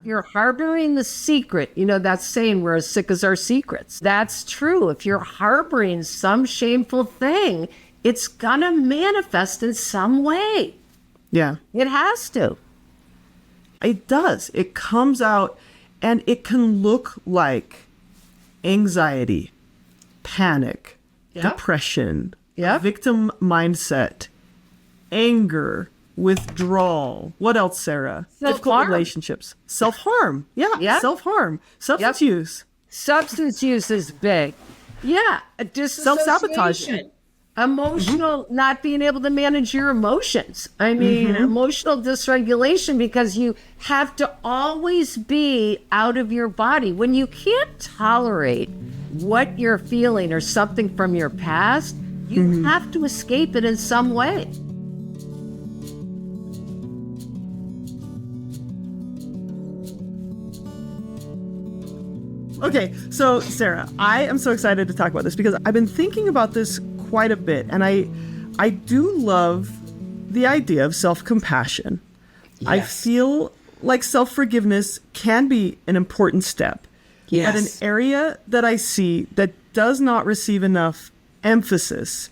you're harboring the secret, that saying, we're as sick as our secrets. That's true. If you're harboring some shameful thing, it's gonna manifest in some way. Yeah. It has to. It does. It comes out, and it can look like anxiety, panic, depression, victim mindset, anger, withdrawal. What else, Sarah? Difficult relationships. Self-harm. Yeah. Self-harm. Substance use. Substance use is big. Yeah. Self-sabotage. Emotional, not being able to manage your emotions. I mean, emotional dysregulation, because you have to always be out of your body. When you can't tolerate what you're feeling or something from your past, you have to escape it in some way. Okay, so Sarah, I am so excited to talk about this because I've been thinking about this quite a bit, and I do love the idea of self-compassion. Yes. I feel like self-forgiveness can be an important step. Yes. But an area that I see that does not receive enough emphasis,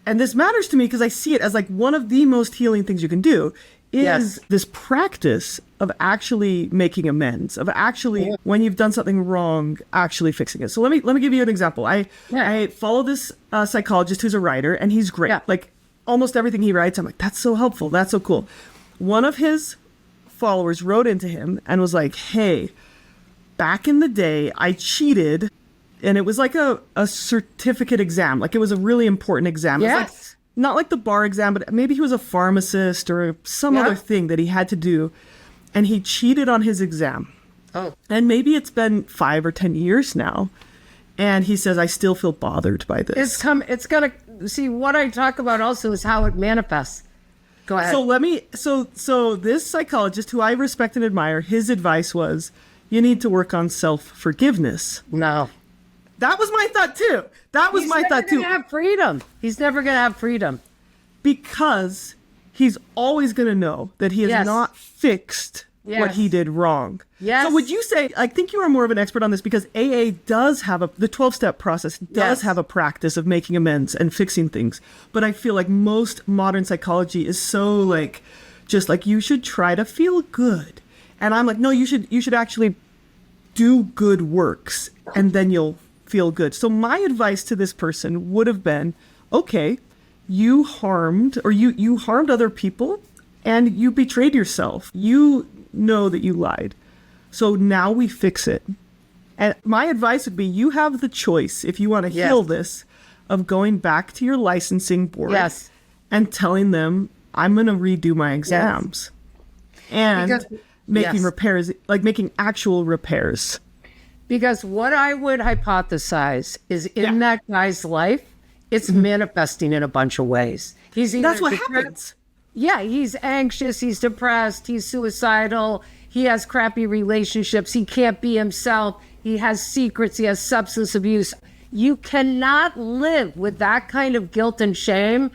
and this matters to me because I see it as like one of the most healing things you can do, is this practice of actually making amends, of actually, when you've done something wrong, actually fixing it. So let me give you an example. I follow this psychologist who's a writer, and he's great. Yeah. Like almost everything he writes, I'm like, that's so helpful. That's so cool. One of his followers wrote into him and was like, hey, back in the day, I cheated. And it was like a certificate exam. Like it was a really important exam. Yes. It was like, not like the bar exam, but maybe he was a pharmacist or some other thing that he had to do. And he cheated on his exam. Oh. And maybe it's been 5 or 10 years now. And he says, I still feel bothered by this. It's gonna see, what I talk about also is how it manifests. Go ahead. So this psychologist, who I respect and admire, his advice was, you need to work on self-forgiveness. No. That was my thought too. He's never going to have freedom. He's never going to have freedom. Because he's always going to know that he has not fixed what he did wrong. Yes. So would you say, I think you are more of an expert on this because AA does have the 12-step process does have a practice of making amends and fixing things. But I feel like most modern psychology is so like, just like you should try to feel good. And I'm like, no, you should actually do good works and then you'll feel good. So my advice to this person would have been, okay, you harmed other people and you betrayed yourself. You know that you lied. So now we fix it. And my advice would be, you have the choice, if you want to heal this, of going back to your licensing board and telling them, I'm going to redo my exams. And making repairs, like making actual repairs. Because what I would hypothesize is in that guy's life, it's manifesting in a bunch of ways. That's what happens. Yeah, he's anxious, he's depressed, he's suicidal, he has crappy relationships, he can't be himself, he has secrets, he has substance abuse. You cannot live with that kind of guilt and shame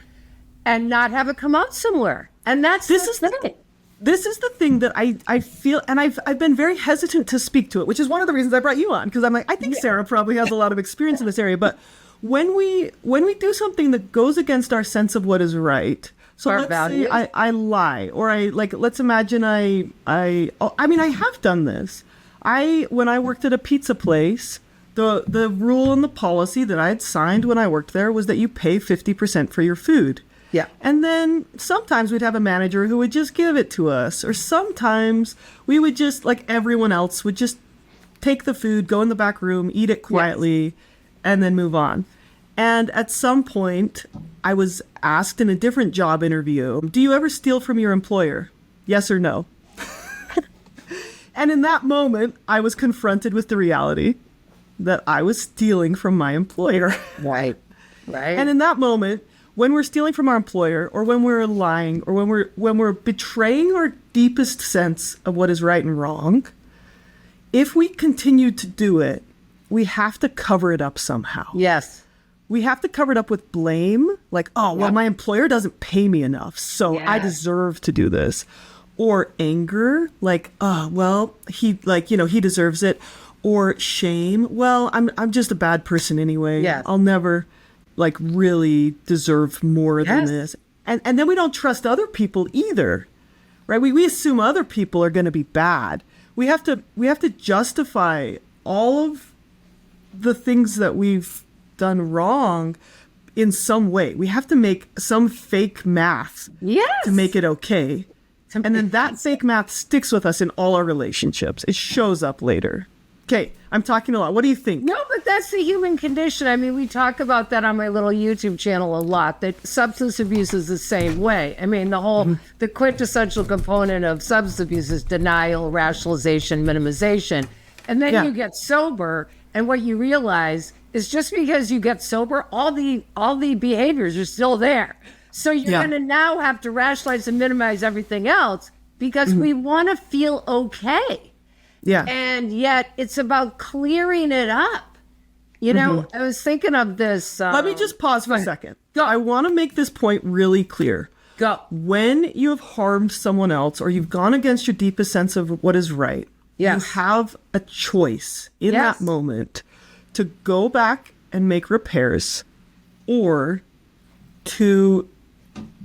and not have it come out somewhere. And that's the thing. This is the thing that I feel, and I've been very hesitant to speak to it, which is one of the reasons I brought you on, because I'm like, I think Sarah probably has a lot of experience in this area. But when we do something that goes against our sense of what is right, so let's say I lie, or let's imagine I have done this. When I worked at a pizza place, the rule and the policy that I had signed when I worked there was that you pay 50% for your food. Yeah. And then sometimes we'd have a manager who would just give it to us. Or sometimes we would just, like everyone else, would just take the food, go in the back room, eat it quietly, and then move on. And at some point, I was asked in a different job interview, do you ever steal from your employer? Yes or no? And in that moment, I was confronted with the reality that I was stealing from my employer. Right. And in that moment, when we're stealing from our employer, or when we're lying, or when we're betraying our deepest sense of what is right and wrong, if we continue to do it, we have to cover it up somehow. Yes. We have to cover it up with blame, like, oh, well, my employer doesn't pay me enough, so I deserve to do this. or anger, like, oh, well, he deserves it, or shame, well, I'm just a bad person anyway. Yes. I'll never like really deserve more than this. And then we don't trust other people either, right? We assume other people are going to be bad. We have to justify all of the things that we've done wrong in some way. We have to make some fake math to make it okay. And then that fake math sticks with us in all our relationships. It shows up later. Okay, I'm talking a lot. What do you think? No, but that's the human condition. I mean, we talk about that on my little YouTube channel a lot, that substance abuse is the same way. I mean, the quintessential component of substance abuse is denial, rationalization, minimization. And then you get sober, and what you realize is just because you get sober, all the behaviors are still there. So you're going to now have to rationalize and minimize everything else because we want to feel okay. Yeah. And yet it's about clearing it up. You know, I was thinking of this. Let me just pause for a second. I want to make this point really clear. Go. When you have harmed someone else or you've gone against your deepest sense of what is right, you have a choice in that moment to go back and make repairs or to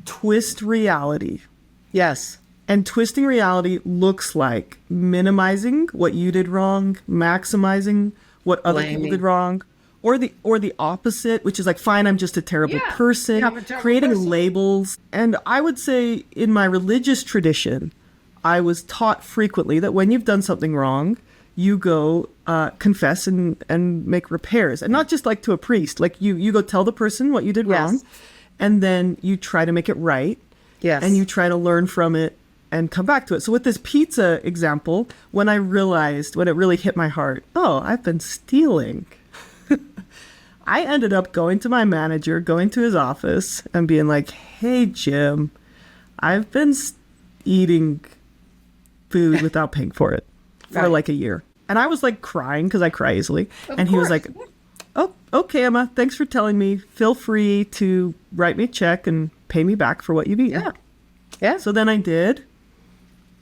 twist reality. Yes. And twisting reality looks like minimizing what you did wrong, maximizing what other people did wrong, or the opposite, which is like, fine, I'm just a terrible person, creating labels. And I would say in my religious tradition, I was taught frequently that when you've done something wrong, you go confess and make repairs. And not just like to a priest, like you go tell the person what you did wrong, and then you try to make it right. Yes. And you try to learn from it and come back to it. So with this pizza example, when it really hit my heart, oh, I've been stealing. I ended up going to my manager, going to his office and being like, hey, Jim, I've been eating food without paying for it for like a year. And I was like crying because I cry easily. And he was like, oh, okay, Emma, thanks for telling me. Feel free to write me a check and pay me back for what you've eaten. Yeah. So then I did.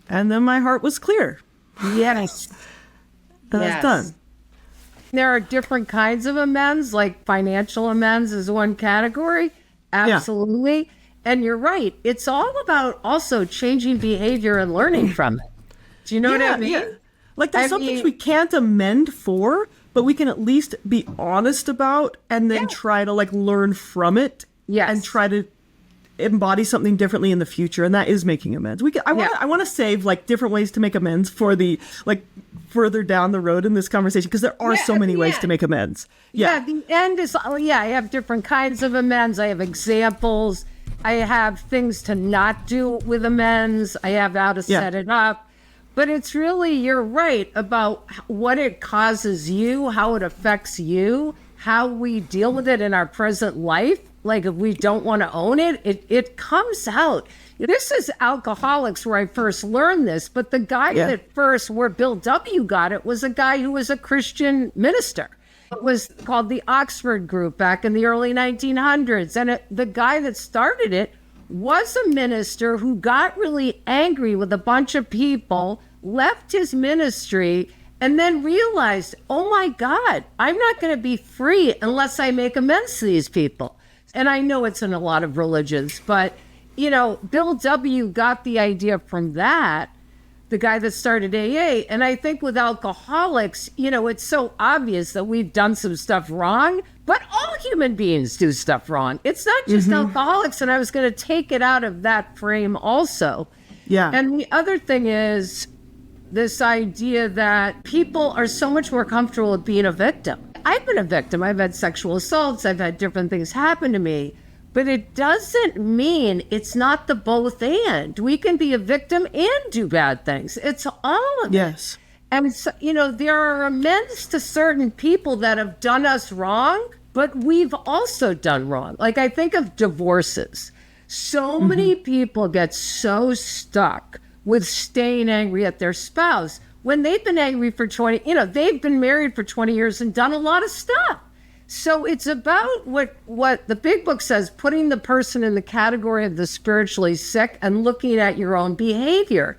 And then my heart was clear. Yes. And I was done. There are different kinds of amends, like financial amends is one category. Absolutely. Yeah. And you're right. It's all about also changing behavior and learning from it. Do you know what I mean? Yeah. Like there's some things we can't amend for, but we can at least be honest about and then try to like learn from it and try to embody something differently in the future, and that is making amends. I want to save like different ways to make amends for the like further down the road in this conversation because there are so many ways to make amends. The end is I have different kinds of amends. I have examples. I have things to not do with amends. I have how to set it up. But it's really, you're right about what it causes you, how it affects you, how we deal with it in our present life. Like if we don't want to own it, it comes out. This is Alcoholics where I first learned this, but the guy that first, where Bill W. got it, was a guy who was a Christian minister. It was called the Oxford Group back in the early 1900s. And the guy that started it was a minister who got really angry with a bunch of people, left his ministry, and then realized, oh my God, I'm not going to be free unless I make amends to these people. And I know it's in a lot of religions, but, you know, Bill W. got the idea from that, the guy that started AA. And I think with alcoholics, you know, it's so obvious that we've done some stuff wrong, but all human beings do stuff wrong. It's not just alcoholics. And I was going to take it out of that frame also. Yeah. And the other thing is this idea that people are so much more comfortable with being a victim. I've been a victim. I've had sexual assaults. I've had different things happen to me. But it doesn't mean it's not the both and. We can be a victim and do bad things. It's all of it. Yes. And, so, you know, there are amends to certain people that have done us wrong, but we've also done wrong. Like I think of divorces. So many people get so stuck with staying angry at their spouse when they've been angry for 20, you know, they've been married for 20 years and done a lot of stuff. So it's about what the big book says, putting the person in the category of the spiritually sick and looking at your own behavior.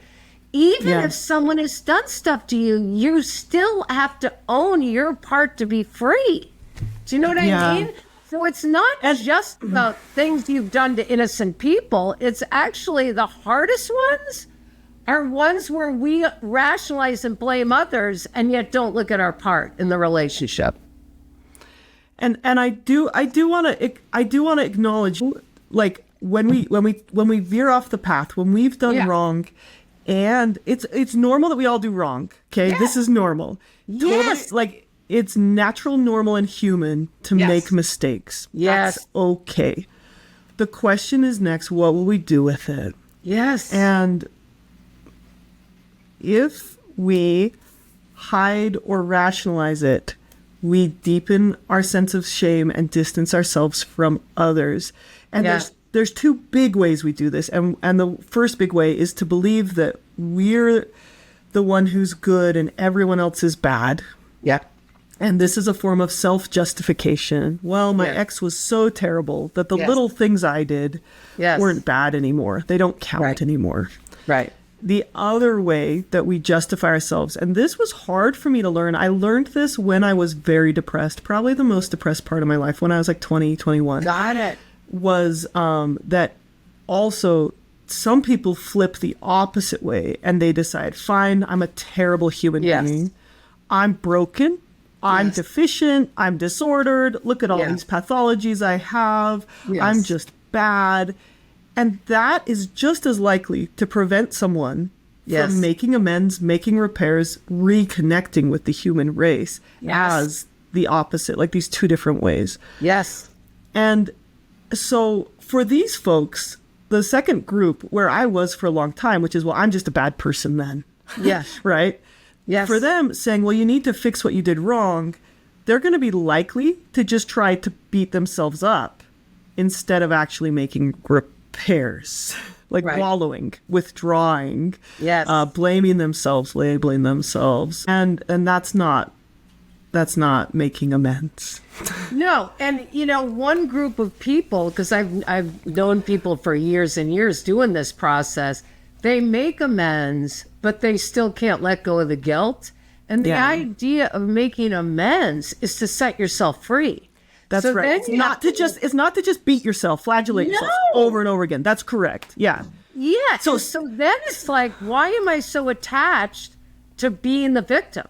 Even if someone has done stuff to you, you still have to own your part to be free. Do you know what I mean? So it's not just about things you've done to innocent people. It's actually the hardest ones are ones where we rationalize and blame others and yet don't look at our part in the relationship. And I do want to acknowledge, like, when we veer off the path, when we've done wrong, and it's normal that we all do wrong. Okay, this is normal. Totally, like, it's natural, normal, and human to make mistakes. Yes. That's okay. The question is next, what will we do with it? Yes. And if we hide or rationalize it, we deepen our sense of shame and distance ourselves from others. And there's two big ways we do this. And the first big way is to believe that we're the one who's good and everyone else is bad. Yeah. And this is a form of self-justification. Well, my ex was so terrible that the little things I did weren't bad anymore. They don't count anymore. Right. The other way that we justify ourselves, and this was hard for me to learn. I learned this when I was very depressed, probably the most depressed part of my life, when I was like 20, 21. Got it. Was that also some people flip the opposite way and they decide, fine, I'm a terrible human being. I'm broken. I'm deficient. I'm disordered. Look at all these pathologies I have. I'm just bad. And that is just as likely to prevent someone from making amends, making repairs, reconnecting with the human race as the opposite, like these two different ways. Yes. And so for these folks, the second group where I was for a long time, which is, well, I'm just a bad person then. Yes. Right? Yes. For them saying, well, you need to fix what you did wrong, they're going to be likely to just try to beat themselves up instead of actually making repairs, like wallowing, withdrawing, blaming themselves, labeling themselves, and that's not making amends. No, and one group of people, because I've known people for years and years doing this process, they make amends, but they still can't let go of the guilt. And the idea of making amends is to set yourself free. That's right. It's not to just beat yourself, flagellate yourself over and over again. That's correct. Yeah. Yeah. So then it's like, why am I so attached to being the victim?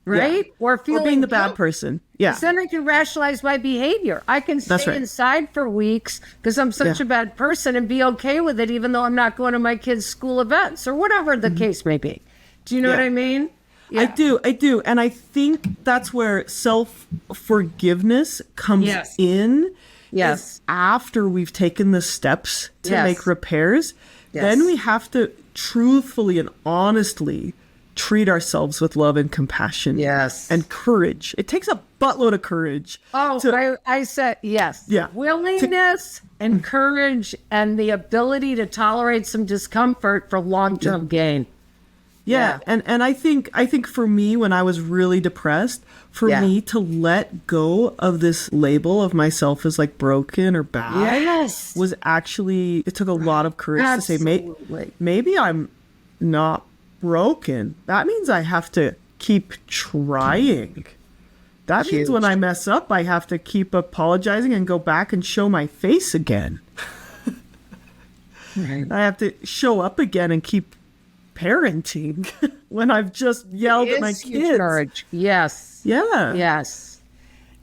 Right? Yeah. Or being the bad person. Yeah. Then I can rationalize my behavior. I can stay inside for weeks because I'm such a bad person and be okay with it, even though I'm not going to my kids' school events or whatever the case may be. Do you know what I mean? Yeah. I do. And I think that's where self-forgiveness comes in. Yes. After we've taken the steps to make repairs, then we have to truthfully and honestly treat ourselves with love and compassion. Yes. And courage. It takes a buttload of courage. I said yes. Yeah. Willingness and courage and the ability to tolerate some discomfort for long-term gain. Yeah. And I think for me, when I was really depressed, for me to let go of this label of myself as like broken or bad was actually, it took a lot of courage to say, maybe I'm not broken. That means I have to keep trying. That means when I mess up, I have to keep apologizing and go back and show my face again. I have to show up again and keep parenting when I've just yelled at my kids. Courage. Yes. Yeah. Yes.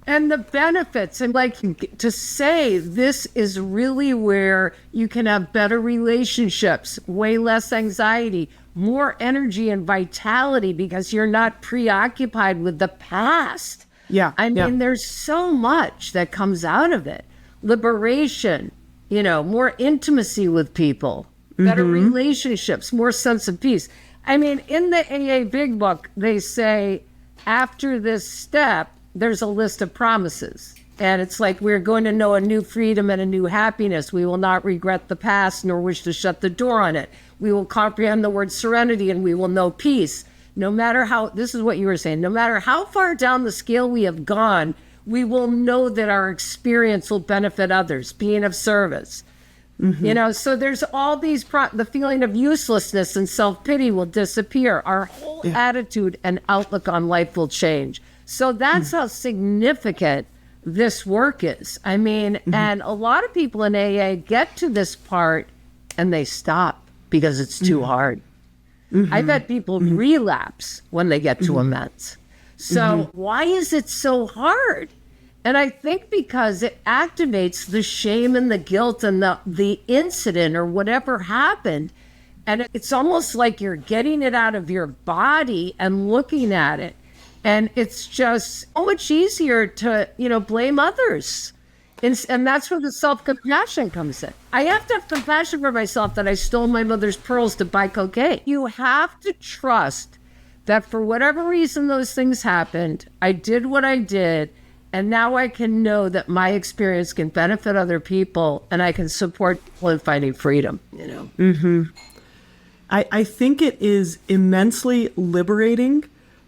And the benefits, and like to say this is really where you can have better relationships, way less anxiety, more energy and vitality because you're not preoccupied with the past. Yeah. I mean, there's so much that comes out of it. Liberation, more intimacy with people, better relationships, more sense of peace. I mean, in the AA Big Book, they say after this step, there's a list of promises. And it's like, we're going to know a new freedom and a new happiness. We will not regret the past nor wish to shut the door on it. We will comprehend the word serenity and we will know peace. No matter how, this is what you were saying, no matter how far down the scale we have gone, we will know that our experience will benefit others, being of service. So there's all these, the feeling of uselessness and self-pity will disappear. Our whole attitude and outlook on life will change. So that's how significant this work is. I mean, and a lot of people in AA get to this part and they stop because it's too hard. I've had people relapse when they get to amends. So why is it so hard? And I think because it activates the shame and the guilt and the incident or whatever happened. And it's almost like you're getting it out of your body and looking at it. And it's just so much easier to, blame others. And that's where the self-compassion comes in. I have to have compassion for myself that I stole my mother's pearls to buy cocaine. You have to trust that for whatever reason those things happened, I did what I did, and now I can know that my experience can benefit other people and I can support people in finding freedom, I think it is immensely liberating,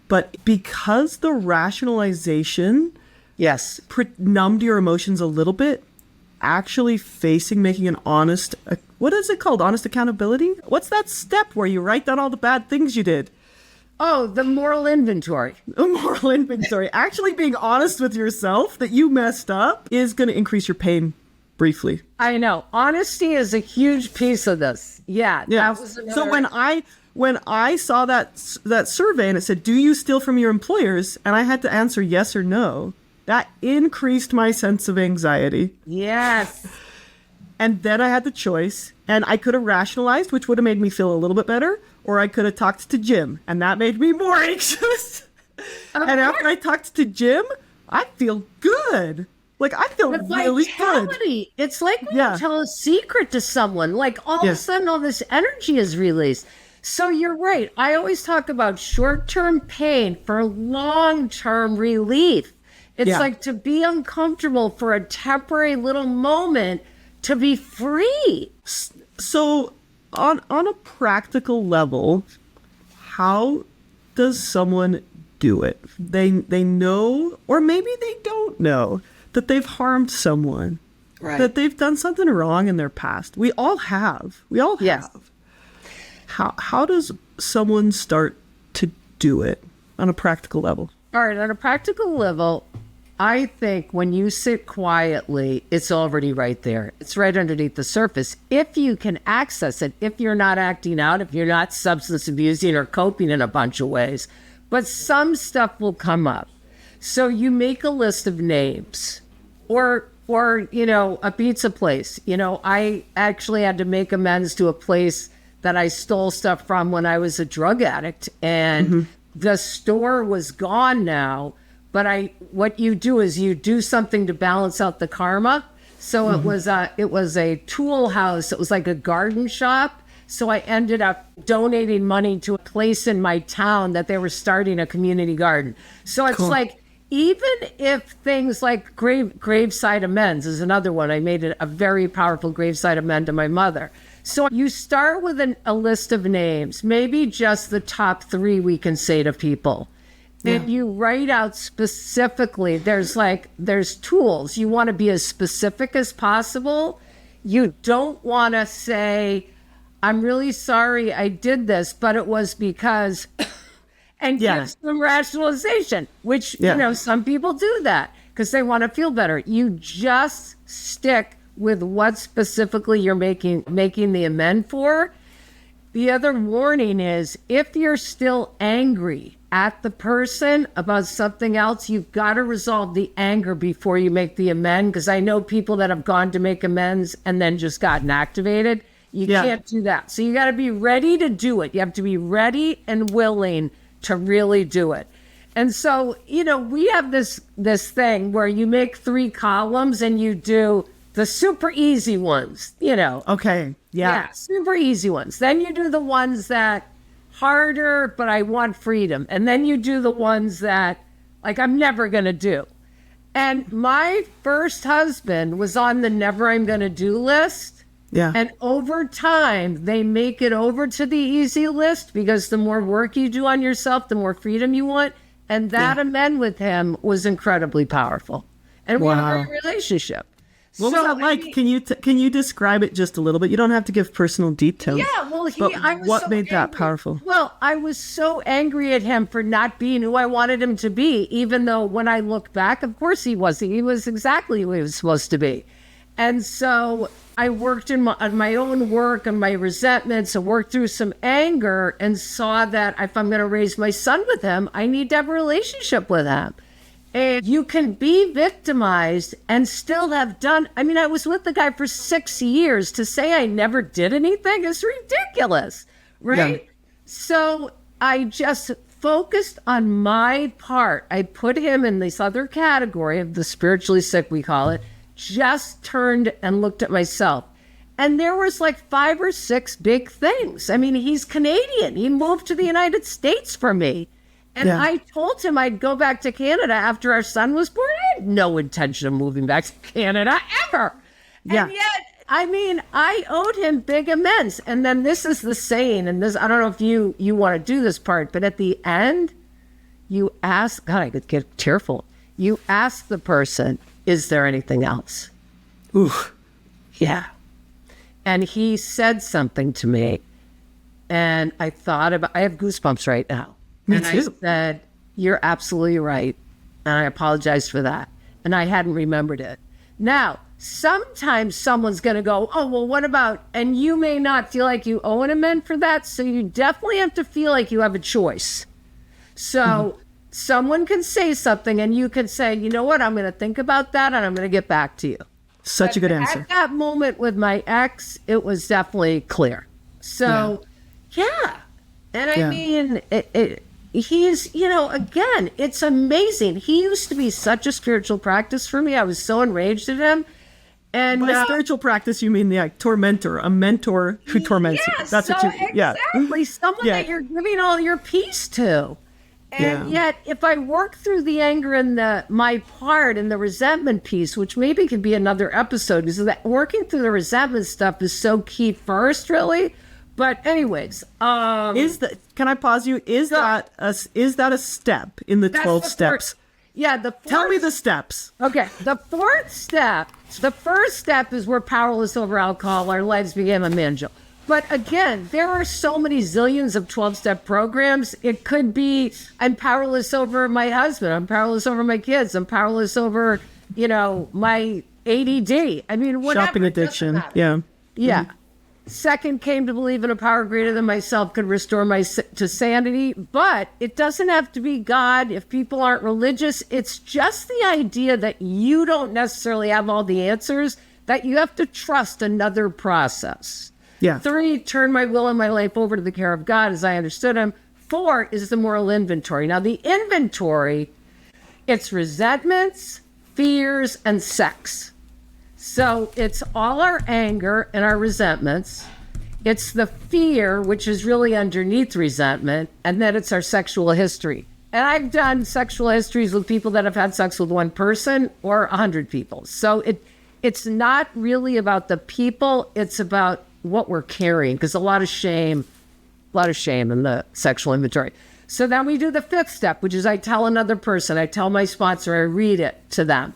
but because the rationalization numbed your emotions a little bit, actually making an honest, what is it called? Honest accountability? What's that step where you write down all the bad things you did? Oh, the moral inventory. The moral inventory. Actually being honest with yourself that you messed up is going to increase your pain briefly. I know. Honesty is a huge piece of this. Yeah. That was another... So when I saw that survey and it said, do you steal from your employers? And I had to answer yes or no. That increased my sense of anxiety. Yes. And then I had the choice, and I could have rationalized, which would have made me feel a little bit better, or I could have talked to Jim, and that made me more anxious. And after I talked to Jim, I feel good. Like, I feel really good. It's like when you tell a secret to someone, like all of a sudden all this energy is released. So you're right. I always talk about short-term pain for long-term relief. It's like to be uncomfortable for a temporary little moment to be free. So on a practical level, how does someone do it? They know, or maybe they don't know, that they've harmed someone, that they've done something wrong in their past. We all have. How does someone start to do it on a practical level? All right, on a practical level, I think when you sit quietly, it's already right there. It's right underneath the surface. If you can access it, if you're not acting out, if you're not substance abusing or coping in a bunch of ways, but some stuff will come up. So you make a list of names or a pizza place. I actually had to make amends to a place that I stole stuff from when I was a drug addict, and the store was gone now. But what you do is you do something to balance out the karma. So it was a tool house. It was like a garden shop. So I ended up donating money to a place in my town that they were starting a community garden. So it's like, even if things like graveside amends is another one. I made a very powerful graveside amend to my mother. So you start with a list of names, maybe just the top 3 we can say to people. And you write out specifically, there's tools. You want to be as specific as possible. You don't want to say, I'm really sorry I did this, but it was because, and give some rationalization, which, some people do that because they want to feel better. You just stick with what specifically you're making the amend for. The other warning is, if you're still angry at the person about something else, you've got to resolve the anger before you make the amend, because I know people that have gone to make amends and then just gotten activated. You can't do that. So you got to be ready to do it. You have to be ready and willing to really do it. And so, we have this thing where you make 3 columns and you do the super easy ones, Okay. Yeah, super easy ones. Then you do the ones that harder, but I want freedom. And then you do the ones that, like, I'm never going to do. And my first husband was on the never I'm going to do list. Yeah. And over time, they make it over to the easy list, because the more work you do on yourself, the more freedom you want. And that amend with him was incredibly powerful. And we had a great relationship. What was that like? Can you describe it just a little bit? You don't have to give personal details. Yeah, well, what made that powerful? Well, I was so angry at him for not being who I wanted him to be, even though when I look back, of course he wasn't. He was exactly who he was supposed to be. And so I worked on my own work and my resentments and worked through some anger and saw that if I'm going to raise my son with him, I need to have a relationship with him. And you can be victimized and still have done. I mean, I was with the guy for 6 years. To say I never did anything is ridiculous, right? Yeah. So I just focused on my part. I put him in this other category of the spiritually sick, we call it, just turned and looked at myself. And there was like 5 or 6 big things. I mean, he's Canadian. He moved to the United States for me. And I told him I'd go back to Canada after our son was born. I had no intention of moving back to Canada ever. Yeah. And yet, I mean, I owed him big amends. And then this is the saying, and this, I don't know if you want to do this part, but at the end, you ask, God, I could get tearful. You ask the person, is there anything else? Ooh. Yeah. And he said something to me. And I have goosebumps right now. Me too. I said, you're absolutely right. And I apologized for that. And I hadn't remembered it. Now, sometimes someone's going to go, oh, well, what about, and you may not feel like you owe an amend for that. So you definitely have to feel like you have a choice. So someone can say something and you can say, you know what, I'm going to think about that and I'm going to get back to you. Such a good answer. At that moment with my ex, it was definitely clear. So, yeah. And I mean, he's, again, it's amazing. He used to be such a spiritual practice for me. I was so enraged at him. And by spiritual practice, you mean the tormentor, a mentor who torments you. That's what you mean. Exactly. Someone that you're giving all your peace to. And yet, if I work through the anger and my part and the resentment piece, which maybe could be another episode, because that working through the resentment stuff is so key first, really. But anyways, can I pause you? Is that a step in the 12 steps? Tell me the steps. Okay, the fourth step. The first step is we're powerless over alcohol. Our lives became a manual. But again, there are so many zillions of 12-step programs. It could be I'm powerless over my husband. I'm powerless over my kids. I'm powerless over, my ADD. I mean, whatever. Shopping addiction. Yeah. Yeah. Mm-hmm. Second, came to believe in a power greater than myself could restore to sanity. But it doesn't have to be God. If people aren't religious, it's just the idea that you don't necessarily have all the answers, that you have to trust another process. Yeah. 3, turn my will and my life over to the care of God as I understood him. 4 is the moral inventory. Now, the inventory, it's resentments, fears, and sex. So it's all our anger and our resentments. It's the fear, which is really underneath resentment, and then it's our sexual history. And I've done sexual histories with people that have had sex with one person or 100 people. So it's not really about the people, it's about what we're carrying, because a lot of shame in the sexual inventory. So then we do the 5th step, which is I tell another person, I tell my sponsor, I read it to them.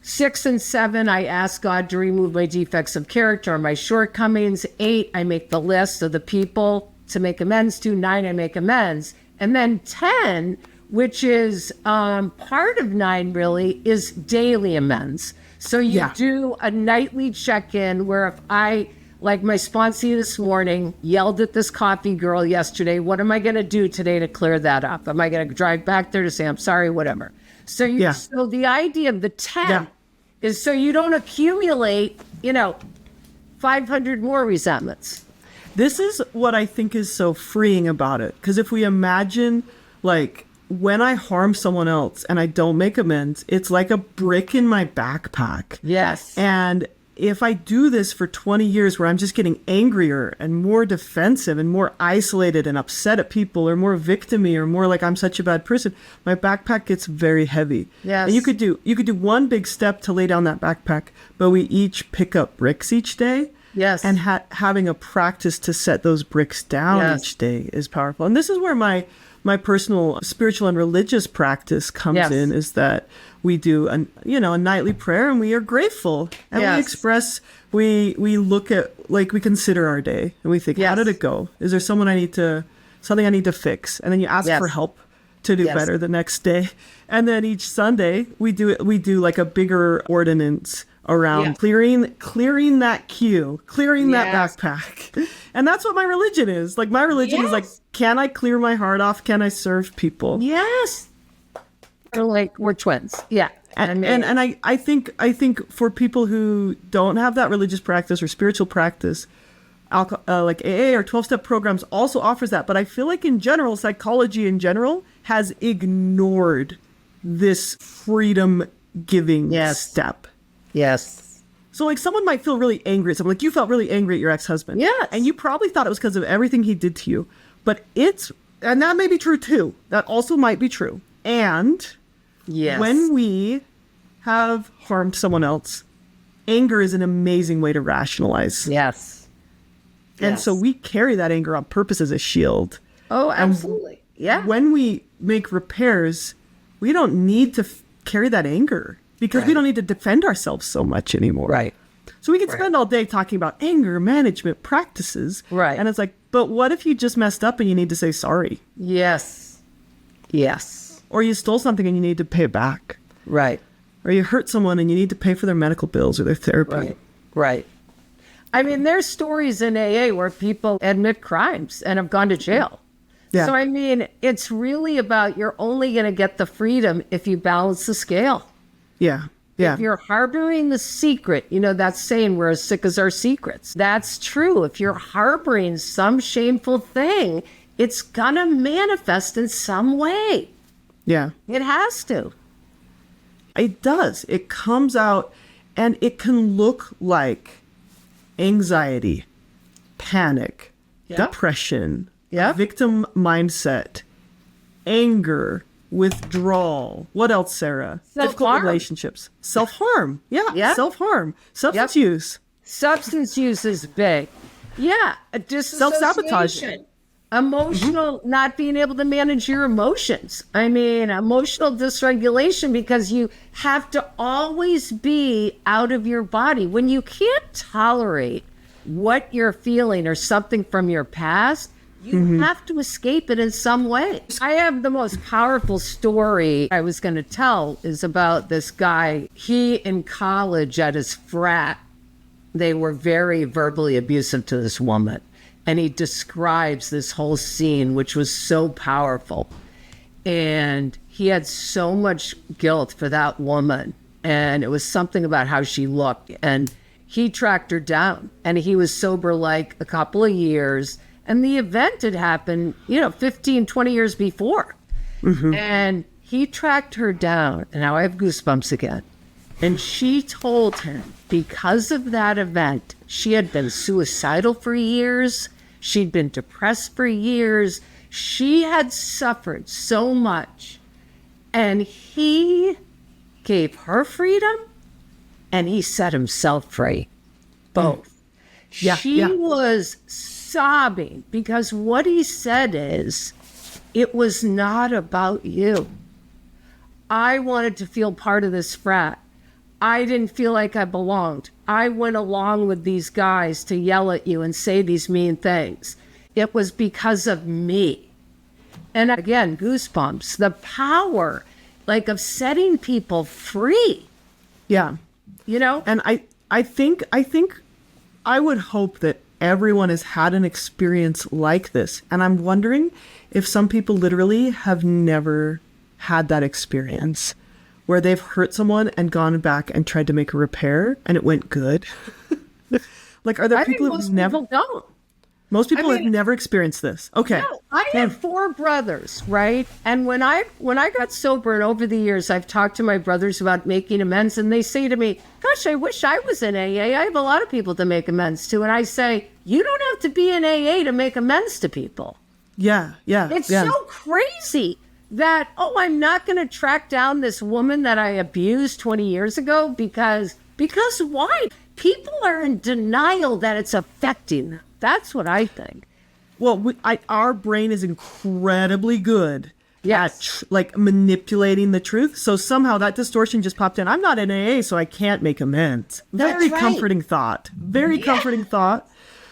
6 and 7, I ask God to remove my defects of character or my shortcomings. 8, I make the list of the people to make amends to. 9, I make amends. And then 10, which is part of 9 really, is daily amends. So you do a nightly check-in where if like my sponsee this morning yelled at this coffee girl yesterday, what am I going to do today to clear that up? Am I going to drive back there to say, I'm sorry, whatever? So so the idea of the 10 is so you don't accumulate, 500 more resentments. This is what I think is so freeing about it. Because if we imagine, like, when I harm someone else and I don't make amends, it's like a brick in my backpack. Yes. And if I do this for 20 years where I'm just getting angrier and more defensive and more isolated and upset at people or more victim-y or more like I'm such a bad person, my backpack gets very heavy. Yes. And you could do one big step to lay down that backpack, but we each pick up bricks each day. Yes. And having a practice to set those bricks down each day is powerful. And this is where my my personal spiritual and religious practice comes in is that we do a nightly prayer, and we are grateful, and we express, we look at, like, we consider our day, and we think, how did it go? Is there something I need to fix? And then you ask for help to do better the next day. And then each Sunday we do like a bigger ordinance around clearing that queue, clearing that backpack. And that's what my religion is. Like, my religion is like, can I clear my heart off? Can I serve people? Yes. We're twins. Yeah. And I think for people who don't have that religious practice or spiritual practice, like AA or 12-step programs also offers that. But I feel like in general, psychology in general has ignored this freedom giving step. Yes. So, like, someone might feel really angry at someone. Like, you felt really angry at your ex-husband. Yes. And you probably thought it was because of everything he did to you. But and that may be true too. That also might be true. And when we have harmed someone else, anger is an amazing way to rationalize. Yes. And so we carry that anger on purpose as a shield. Oh, absolutely. And when we make repairs, we don't need to carry that anger because we don't need to defend ourselves so much anymore. Right. So we can spend all day talking about anger management practices. Right. And it's like, but what if you just messed up and you need to say sorry? Yes. Yes. Or you stole something and you need to pay it back. Right. Or you hurt someone and you need to pay for their medical bills or their therapy. Right. Right. I mean, there's stories in AA where people admit crimes and have gone to jail. Yeah. So, I mean, it's really about, you're only going to get the freedom if you balance the scale. Yeah. Yeah. If you're harboring the secret, that saying, we're as sick as our secrets. That's true. If you're harboring some shameful thing, it's going to manifest in some way. Yeah. It has to. It does. It comes out, and it can look like anxiety, panic, depression, victim mindset, anger, withdrawal. What else, Sarah? Difficult relationships. Self-harm. Yeah. Self-harm. Substance use. Substance use is big. Yeah. Self-sabotage. Emotional, not being able to manage your emotions. I mean, emotional dysregulation, because you have to always be out of your body. When you can't tolerate what you're feeling or something from your past, you have to escape it in some way. I have the most powerful story I was going to tell is about this guy. He, in college at his frat, they were very verbally abusive to this woman. And he describes this whole scene, which was so powerful. And he had so much guilt for that woman. And it was something about how she looked. And he tracked her down. And he was sober like a couple of years. And the event had happened, 15, 20 years before. And he tracked her down. And now I have goosebumps again. And she told him, because of that event, she had been suicidal for years. She'd been depressed for years. She had suffered so much. And he gave her freedom, and he set himself free. Both. She was sobbing because what he said is, it was not about you. I wanted to feel part of this frat. I didn't feel like I belonged. I went along with these guys to yell at you and say these mean things. It was because of me. And again, goosebumps, the power, of setting people free. Yeah. And I think I would hope that everyone has had an experience like this. And I'm wondering if some people literally have never had that experience, where they've hurt someone and gone back and tried to make a repair and it went good. Are there people who've never? Don't. Most people have never experienced this. Okay. No, I have 4 brothers, right? And when I got sober, and over the years, I've talked to my brothers about making amends, and they say to me, gosh, I wish I was in AA. I have a lot of people to make amends to. And I say, you don't have to be in AA to make amends to people. Yeah. It's so crazy that, I'm not going to track down this woman that I abused 20 years ago because why? People are in denial that it's affecting them. That's what I think. Well, our brain is incredibly good Yes. at like manipulating the truth. So somehow that distortion just popped in. I'm not in AA, so I can't make amends. Very That's right. comforting thought. Very comforting thought.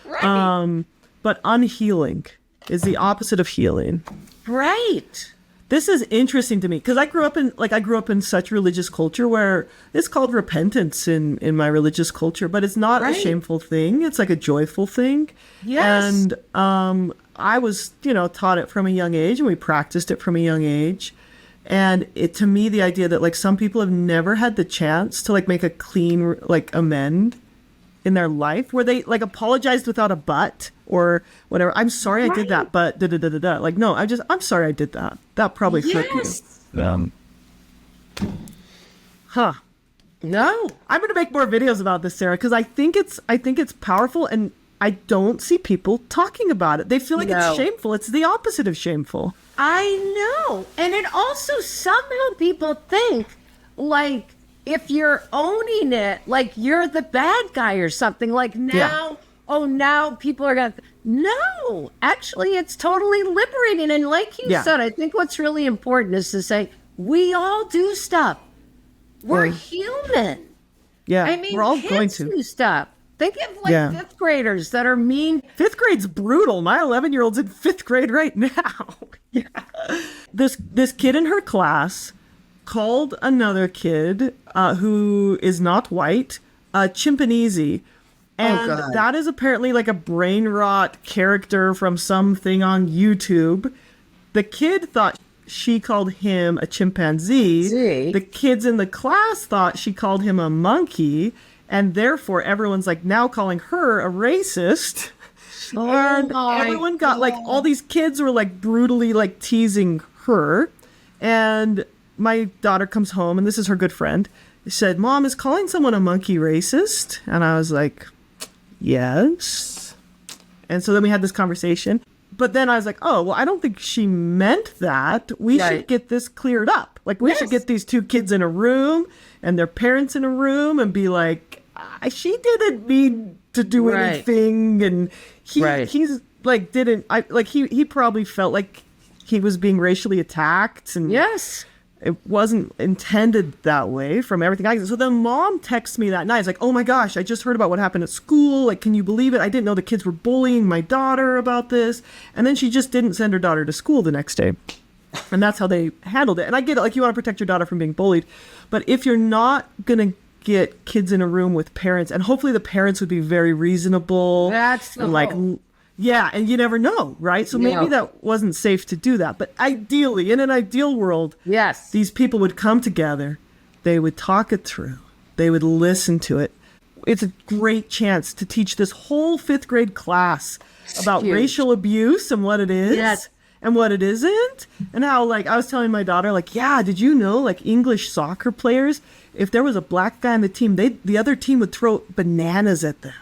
Right. But unhealing is the opposite of healing. Right. This is interesting to me because I grew up in such religious culture where it's called repentance in my religious culture, but it's not a shameful thing. It's like a joyful thing. Yes. And I was, taught it from a young age, and we practiced it from a young age. And to me, the idea that like some people have never had the chance to like make a clean like amend in their life where they like apologized without a but or whatever. I'm sorry I did that, but da-da-da-da-da. Like, no, I'm sorry I did that. That probably hurt you. Huh. No. I'm going to make more videos about this, Sarah, because I think it's powerful, and I don't see people talking about it. They feel like it's shameful. It's the opposite of shameful. I know. And it also somehow people think like if you're owning it, like you're the bad guy or something. Like now, now people are going to... No, actually, it's totally liberating. And like you said, I think what's really important is to say, we all do stuff. We're human. Yeah, I mean, we're all kids going to do stuff. Think of like fifth graders that are mean. Fifth grade's brutal. My 11-year-old's in fifth grade right now. This kid in her class called another kid who is not white a chimpanzee. And that is apparently like a brain rot character from something on YouTube. The kid thought she called him a chimpanzee. The kids in the class thought she called him a monkey. And therefore, everyone's like now calling her a racist. And everyone got like, all these kids were like brutally like teasing her. And my daughter comes home, and this is her good friend, said, "Mom, is calling someone a monkey racist?" And I was like, yes. And so then we had this conversation. But then I was like, oh, well, I don't think she meant that. We should get this cleared up. Like, we should get these two kids in a room and their parents in a room and be like, she didn't mean to do anything. And he's like, he probably felt like he was being racially attacked. And it wasn't intended that way from everything I can. So then mom texts me that night. It's like, oh my gosh, I just heard about what happened at school. Like, can you believe it? I didn't know the kids were bullying my daughter about this. And then she just didn't send her daughter to school the next day. And that's how they handled it. And I get it, like, you want to protect your daughter from being bullied. But if you're not going to get kids in a room with parents, and hopefully the parents would be very reasonable. That's the hope. Yeah, and you never know, right? So maybe that wasn't safe to do that. But ideally, in an ideal world, these people would come together. They would talk it through. They would listen to it. It's a great chance to teach this whole fifth grade class about racial abuse and what it is and what it isn't. And how, like, I was telling my daughter, like, did you know, like, English soccer players, if there was a black guy on the team, the other team would throw bananas at them.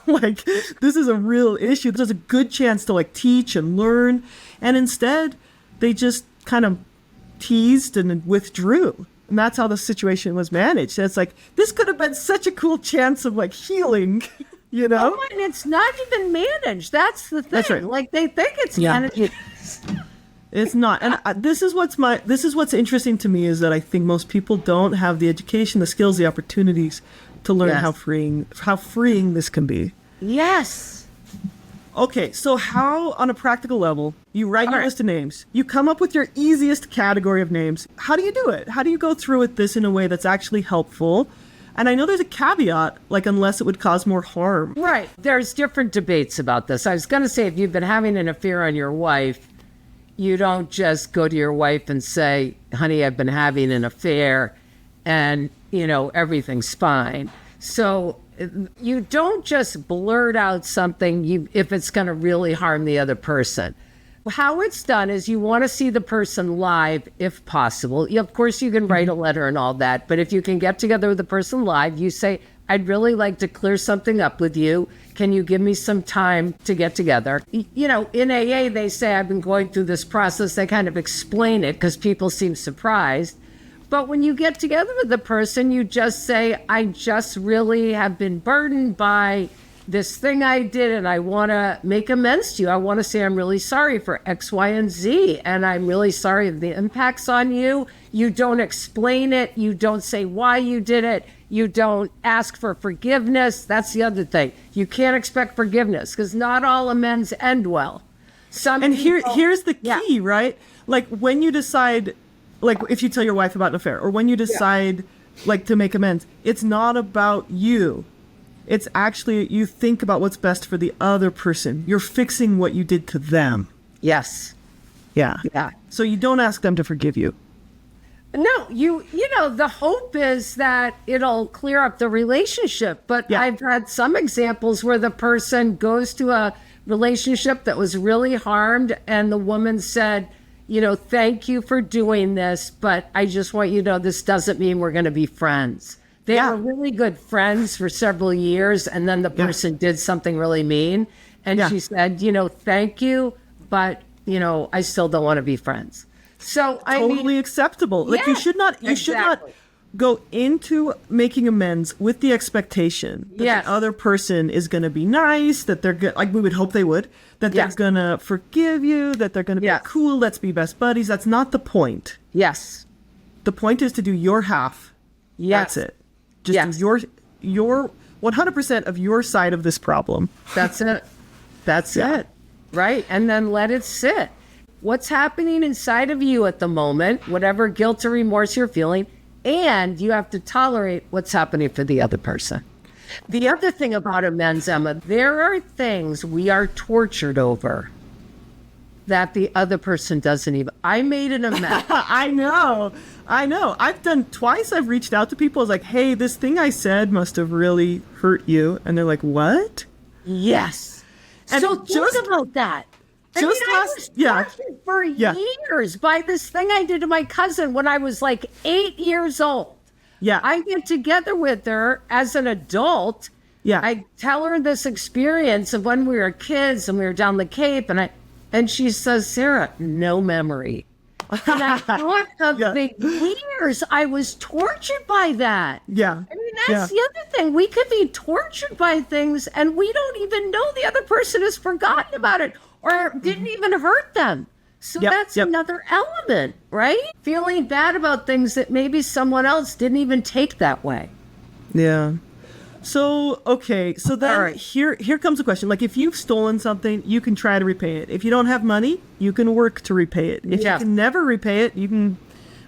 Like, this is a real issue. There's a good chance to like teach and learn. And instead, they just kind of teased and withdrew. And that's how the situation was managed. And it's like, this could have been such a cool chance of like healing, you know? Oh, and it's not even managed. That's the thing. That's right. Like, they think it's managed. It's not. And this is what's interesting to me, is that I think most people don't have the education, the skills, the opportunities to learn how freeing this can be. Yes. Okay, so how, on a practical level, you write your list of names, you come up with your easiest category of names. How do you do it? How do you go through with this in a way that's actually helpful? And I know there's a caveat, like, unless it would cause more harm. Right. There's different debates about this. I was going to say, if you've been having an affair on your wife, you don't just go to your wife and say, honey, I've been having an affair, and, everything's fine. So you don't just blurt out something if it's going to really harm the other person. How it's done is you want to see the person live if possible. Of course, you can write a letter and all that, but if you can get together with the person live, you say, I'd really like to clear something up with you. Can you give me some time to get together? In AA, they say, I've been going through this process. They kind of explain it because people seem surprised. But when you get together with the person, you just say, I just really have been burdened by this thing I did, and I want to make amends to you. I want to say I'm really sorry for X, Y, and Z, and I'm really sorry of the impacts on you. You don't explain it. You don't say why you did it. You don't ask for forgiveness. That's the other thing. You can't expect forgiveness because not all amends end well. Here's the key, right? Like when you decide, like if you tell your wife about an affair, or when you decide like to make amends, it's not about you. It's actually, you think about what's best for the other person. You're fixing what you did to them. Yes. Yeah. Yeah. So you don't ask them to forgive you. No, you know, the hope is that it'll clear up the relationship. But I've had some examples where the person goes to a relationship that was really harmed, and the woman said, you know, thank you for doing this, but I just want you to know this doesn't mean we're going to be friends. They were really good friends for several years, and then the person did something really mean. And she said, you know, thank you, but, you know, I still don't want to be friends. So I totally acceptable. Like you should not go into making amends with the expectation that the other person is going to be nice, that they're good, like we would hope they would, that they're going to forgive you, that they're going to be cool, let's be best buddies. That's not the point. Yes. The point is to do your half. Yes. That's it. Just do your 100% of your side of this problem. That's it. That's it. Right? And then let it sit. What's happening inside of you at the moment, whatever guilt or remorse you're feeling, and you have to tolerate what's happening for the other person. The other thing about amends, Emma, there are things we are tortured over that the other person doesn't even. I made an amends. I know. I've done twice. I've reached out to people. I was like, hey, this thing I said must have really hurt you. And they're like, what? Yes. And so think about that. I was tortured for years by this thing I did to my cousin when I was like 8 years old. Yeah. I get together with her as an adult. Yeah. I tell her this experience of when we were kids and we were down the Cape, and she says, Sarah, no memory. And I thought of the years I was tortured by that. Yeah. I mean, that's the other thing. We could be tortured by things and we don't even know the other person has forgotten about it or didn't even hurt them. So that's another element, right? Feeling bad about things that maybe someone else didn't even take that way. Yeah. So, okay. So then here comes the question. Like if you've stolen something, you can try to repay it. If you don't have money, you can work to repay it. If you can never repay it, you can,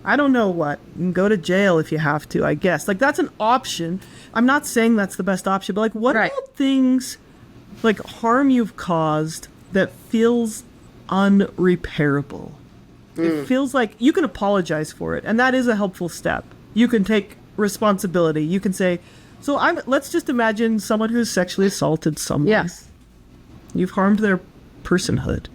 I don't know what, you can go to jail if you have to, I guess. Like that's an option. I'm not saying that's the best option, but like what about things like harm you've caused that feels unrepairable? It feels like you can apologize for it, and that is a helpful step. You can take responsibility. You can say, so let's just imagine someone who's sexually assaulted someone. Yes. You've harmed their personhood,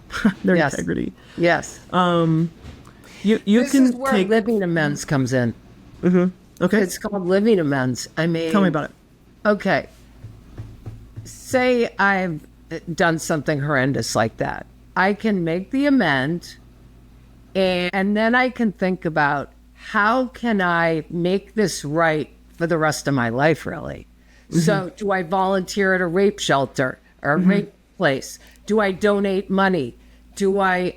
their integrity. Yes. You this can is where living amends comes in. Mm-hmm. Okay. It's called living amends. I mean, tell me about it. Okay. Say I've done something horrendous like that. I can make the amend, and then I can think about how can I make this right for the rest of my life, really. Mm-hmm. So do I volunteer at a rape shelter or a rape place? Do I donate money? Do I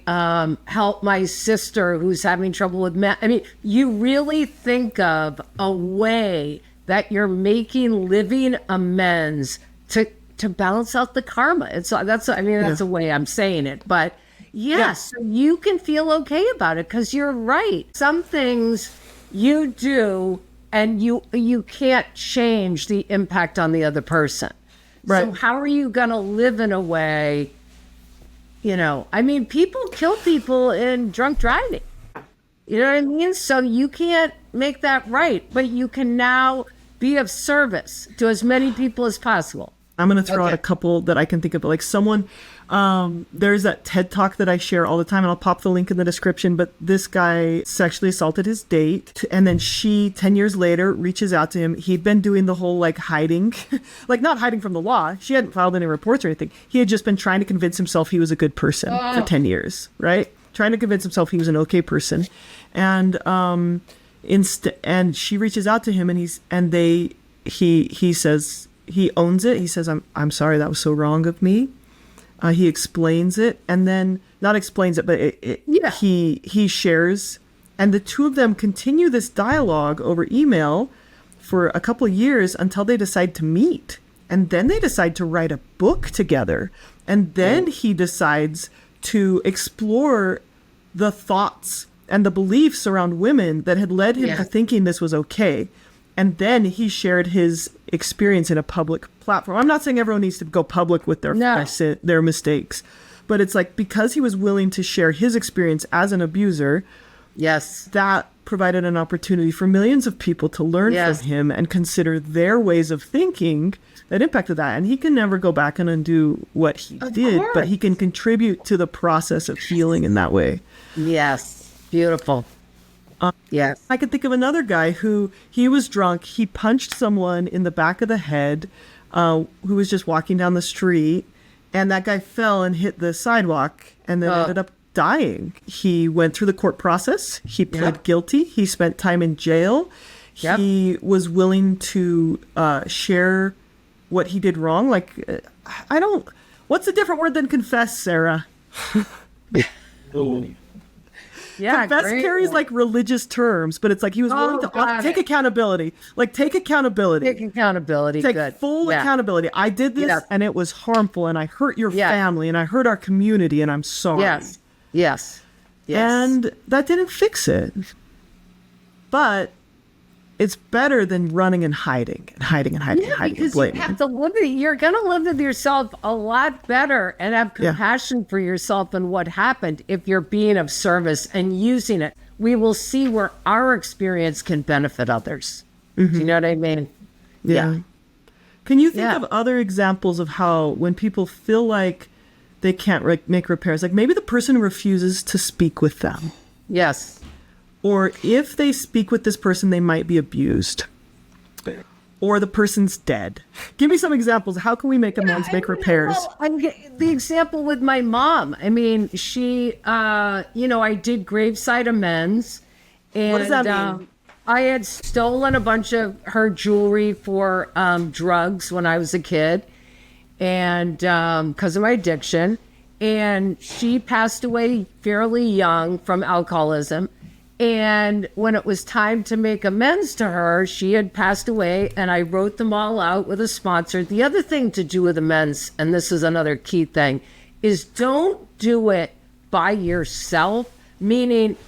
help my sister who's having trouble with I mean, you really think of a way that you're making living amends to balance out the karma. That's a way I'm saying it. But yes, you can feel okay about it because you're right. Some things you do and you can't change the impact on the other person. Right. So how are you going to live in a way, I mean, people kill people in drunk driving. You know what I mean? So you can't make that right, but you can now be of service to as many people as possible. I'm going to throw out a couple that I can think of, like someone, there's that TED Talk that I share all the time, and I'll pop the link in the description, but this guy sexually assaulted his date, and then she, 10 years later, reaches out to him. He'd been doing the whole, hiding, not hiding from the law. She hadn't filed any reports or anything. He had just been trying to convince himself he was a good person for 10 years, right? Trying to convince himself he was an okay person. And and she reaches out to him, and he says, he owns it. He says, I'm sorry, that was so wrong of me. He explains it, and then not explains it, but he shares, and the two of them continue this dialogue over email for a couple of years until they decide to meet. And then they decide to write a book together. And then he decides to explore the thoughts and the beliefs around women that had led him to thinking this was okay. And then he shared his experience in a public platform. I'm not saying everyone needs to go public with their mistakes, but it's like, because he was willing to share his experience as an abuser, that provided an opportunity for millions of people to learn from him and consider their ways of thinking that impacted that. And he can never go back and undo what he did, but he can contribute to the process of healing in that way. Yes. Beautiful. Yes. I could think of another guy who, he was drunk. He punched someone in the back of the head who was just walking down the street. And that guy fell and hit the sidewalk and then ended up dying. He went through the court process. He pled guilty. He spent time in jail. He was willing to share what he did wrong. Like, what's a different word than confess, Sarah? Confess carries like religious terms, but it's like he was willing to take accountability. Like, take accountability. Take accountability. Take full accountability. I did this and it was harmful and I hurt your family and I hurt our community and I'm sorry. Yes. And that didn't fix it. But it's better than running and hiding. Because you have to live it. You're going to live with yourself a lot better and have compassion for yourself and what happened if you're being of service and using it. We will see where our experience can benefit others. Do you know what I mean? Yeah. Can you think of other examples of how when people feel like they can't make repairs, like maybe the person refuses to speak with them? Yes. Or if they speak with this person, they might be abused. Or the person's dead. Give me some examples. How can we make amends, make repairs? The example with my mom. I mean, she, I did graveside amends. And, what does that mean? I had stolen a bunch of her jewelry for drugs when I was a kid. And because of my addiction. And she passed away fairly young from alcoholism. And when it was time to make amends to her, she had passed away, and I wrote them all out with a sponsor. The other thing to do with amends, and this is another key thing, is don't do it by yourself, meaning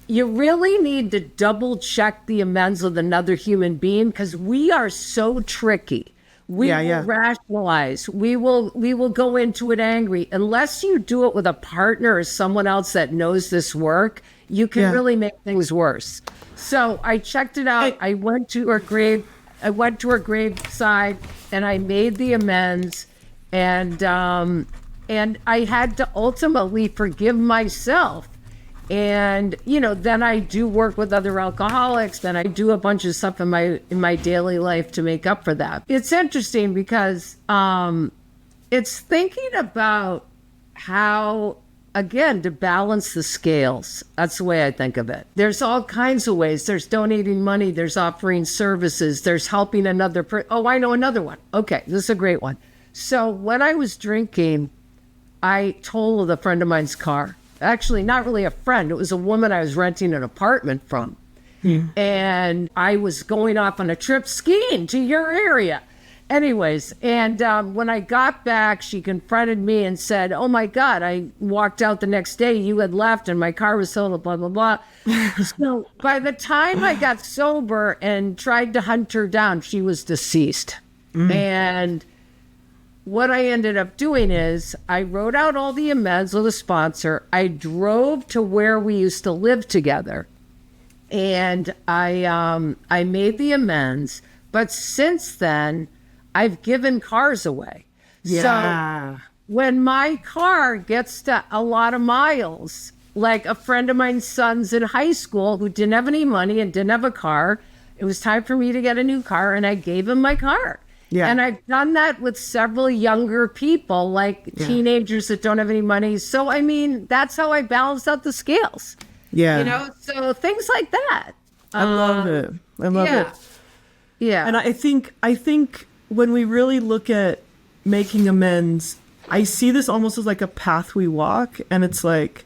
you really need to double check the amends with another human being, because we are so tricky. We will rationalize. We will go into it angry. Unless you do it with a partner or someone else that knows this work, you can really make things worse. So I checked it out. I went to her grave. I went to her graveside and I made the amends. And I had to ultimately forgive myself. And, then I do work with other alcoholics. Then I do a bunch of stuff in my daily life to make up for that. It's interesting because it's thinking about how, again, to balance the scales. That's the way I think of it. There's all kinds of ways. There's donating money. There's offering services. There's helping another person. Oh, I know another one. Okay, this is a great one. So when I was drinking, I totaled a friend of mine's car. Actually, not really a friend. It was a woman I was renting an apartment from. And I was going off on a trip skiing to your area. Anyways, and when I got back, she confronted me and said, oh my God, I walked out the next day, you had left and my car was sold, blah, blah, blah. So by the time I got sober and tried to hunt her down, she was deceased. And what I ended up doing is I wrote out all the amends with a sponsor. I drove to where we used to live together and I made the amends. But since then, I've given cars away. So when my car gets to a lot of miles, like a friend of mine's son's in high school who didn't have any money and didn't have a car, it was time for me to get a new car and I gave him my car. And I've done that with several younger people, like teenagers that don't have any money. So, I mean, that's how I balance out the scales. So things like that. I love it. I love it. Yeah. And I think when we really look at making amends, I see this almost as like a path we walk. And it's like,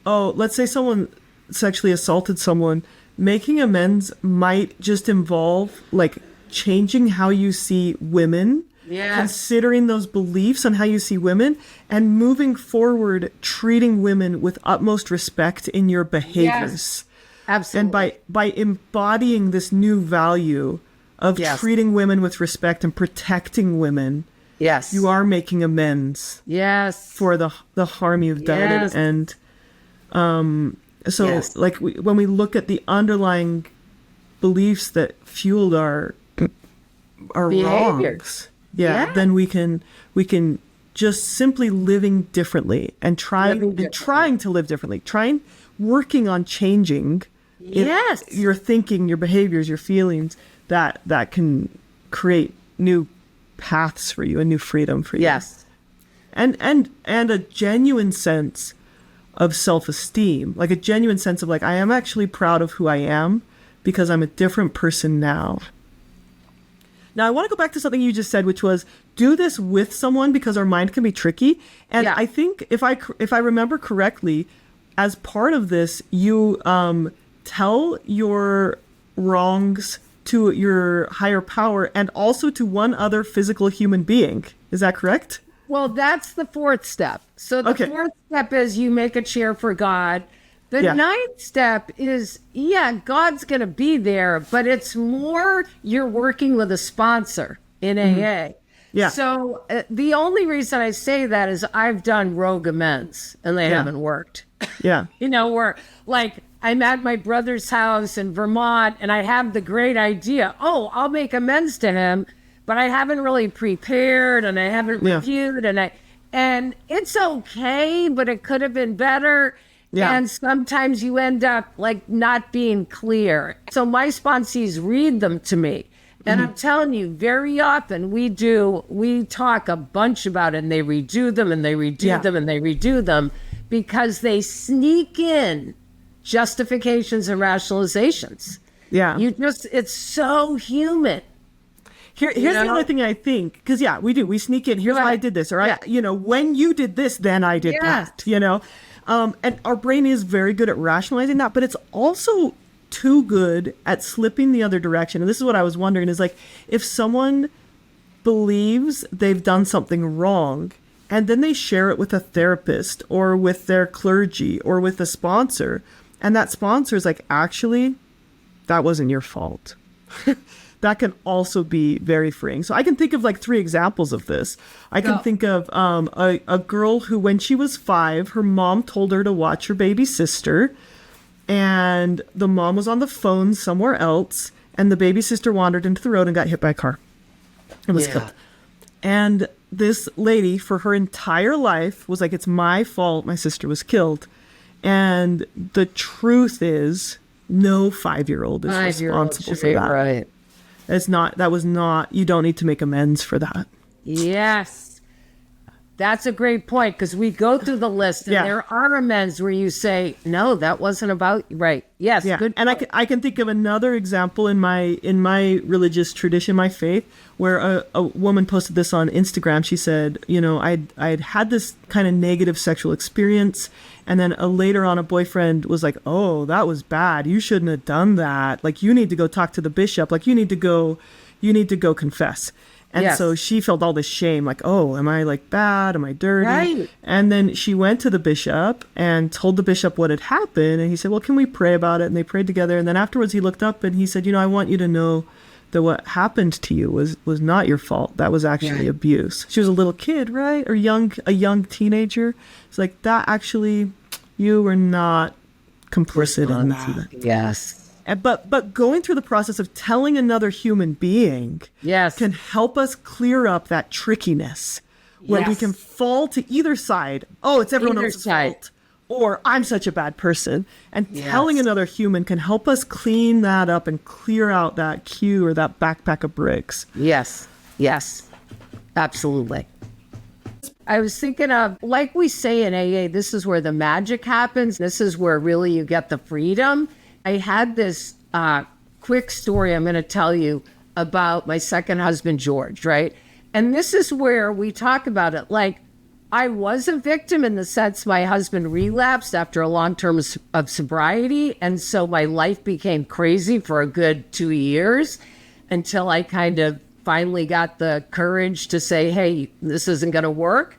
oh, let's say someone sexually assaulted someone. Making amends might just involve like changing how you see women, considering those beliefs on how you see women, and moving forward, treating women with utmost respect in your behaviors. Yes, absolutely. And by embodying this new value of treating women with respect and protecting women, you are making amends. For the harm you've done. And so like when we look at the underlying beliefs that fueled our wrongs, then we can just simply living differently and trying to live differently, working on changing your thinking, your behaviors, your feelings, that can create new paths for you and new freedom for you. And a genuine sense of self-esteem, like a genuine sense of like, I am actually proud of who I am because I'm a different person now. Now, I want to go back to something you just said, which was do this with someone because our mind can be tricky. And I think if I remember correctly, as part of this, you tell your wrongs to your higher power and also to one other physical human being. Is that correct? Well, that's the fourth step. So the fourth step is you make a chair for God. The ninth step is, God's going to be there, but it's more you're working with a sponsor in AA. So the only reason I say that is I've done rogue amends and they haven't worked. Where like I'm at my brother's house in Vermont and I have the great idea, I'll make amends to him, but I haven't really prepared and I haven't reviewed and it's okay, but it could have been better. And sometimes you end up like not being clear. So my sponsees read them to me. And I'm telling you, very often we talk a bunch about it and they redo them and they redo them and they redo them because they sneak in justifications and rationalizations. It's so human. Here's the other thing I think, because we sneak in, here's why I did this, or when you did this, then I did that, and our brain is very good at rationalizing that, but it's also too good at slipping the other direction. And this is what I was wondering is like, if someone believes they've done something wrong and then they share it with a therapist or with their clergy or with a sponsor, and that sponsor is like, actually, that wasn't your fault. That can also be very freeing. So I can think of like 3 examples of this. I can think of a girl who, when she was 5, her mom told her to watch her baby sister. And the mom was on the phone somewhere else. And the baby sister wandered into the road and got hit by a car and was killed. And this lady, for her entire life, was like, it's my fault my sister was killed. And the truth is, no 5-year-old is responsible for that. Right. That was not, you don't need to make amends for that. Yes. That's a great point, because we go through the list and there are amends where you say, no, that wasn't about, right. Yes. Good and I can think of another example in my religious tradition, my faith, where a woman posted this on Instagram. She said, I'd had this kind of negative sexual experience. And then later on, a boyfriend was like, oh, that was bad. You shouldn't have done that. Like, you need to go talk to the bishop. Like, you need to go confess. And so she felt all this shame, like, oh, am I like bad? Am I dirty? Right. And then she went to the bishop and told the bishop what had happened. And he said, well, can we pray about it? And they prayed together. And then afterwards he looked up and he said, I want you to know that what happened to you was not your fault. That was actually abuse. She was a little kid, right? Or a young teenager. It's like, that actually, you were not complicit in that. Yes. But going through the process of telling another human being can help us clear up that trickiness where we can fall to either side. Oh, it's everyone else's fault. Or I'm such a bad person. And telling another human can help us clean that up and clear out that cue or that backpack of bricks. Yes. Yes. Absolutely. I was thinking of, like we say in AA, this is where the magic happens. This is where really you get the freedom. I had this quick story I'm going to tell you. about my second husband, George, right? And this is where we talk about it. Like, I was a victim in the sense my husband relapsed after a long term of sobriety. And so my life became crazy for a good 2 years until I kind of finally got the courage to say, hey, this isn't going to work.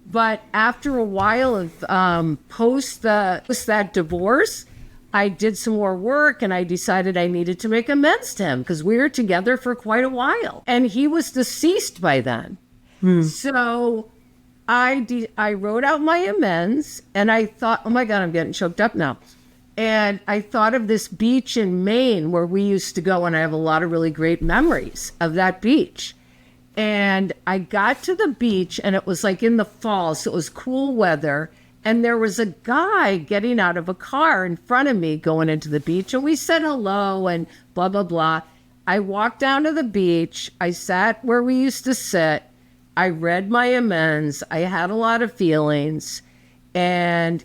But after a while of post that divorce, I did some more work and I decided I needed to make amends to him because we were together for quite a while. And he was deceased by then. So I wrote out my amends and I thought, oh my God, I'm getting choked up now. And I thought of this beach in Maine where we used to go, and I have a lot of really great memories of that beach. And I got to the beach and it was like in the fall, so it was cool weather. And there was a guy getting out of a car in front of me going into the beach. And we said hello and blah, blah, blah. I walked down to the beach. I sat where we used to sit. I read my amends. I had a lot of feelings and,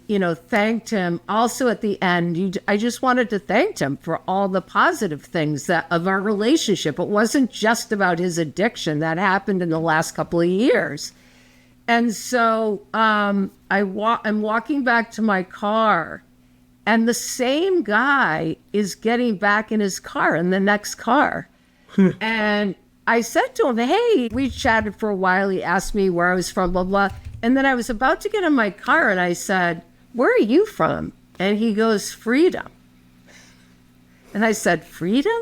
thanked him. Also at the end, I just wanted to thank him for all the positive things of our relationship. It wasn't just about his addiction. That happened in the last couple of years. And so I'm walking back to my car, and the same guy is getting back in his car, in the next car. And I said to him, hey, we chatted for a while. He asked me where I was from, blah, blah. And then I was about to get in my car, and I said, where are you from? And he goes, Freedom. And I said, Freedom?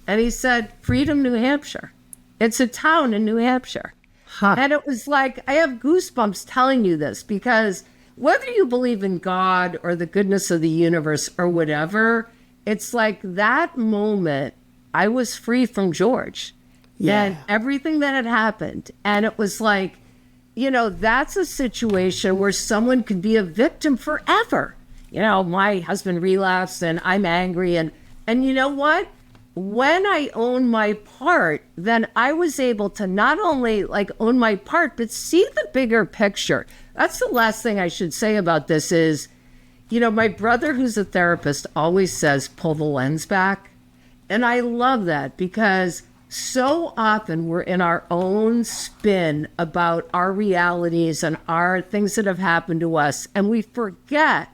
And he said, Freedom, New Hampshire. It's a town in New Hampshire. Huh. And it was like, I have goosebumps telling you this because whether you believe in God or the goodness of the universe or whatever, it's like that moment I was free from George and everything that had happened. And it was like, that's a situation where someone could be a victim forever. My husband relapsed and I'm angry. And you know what? When I owned my part, then I was able to not only own my part, but see the bigger picture. That's the last thing I should say about this is, my brother who's a therapist always says, pull the lens back. And I love that because so often we're in our own spin about our realities and our things that have happened to us. And we forget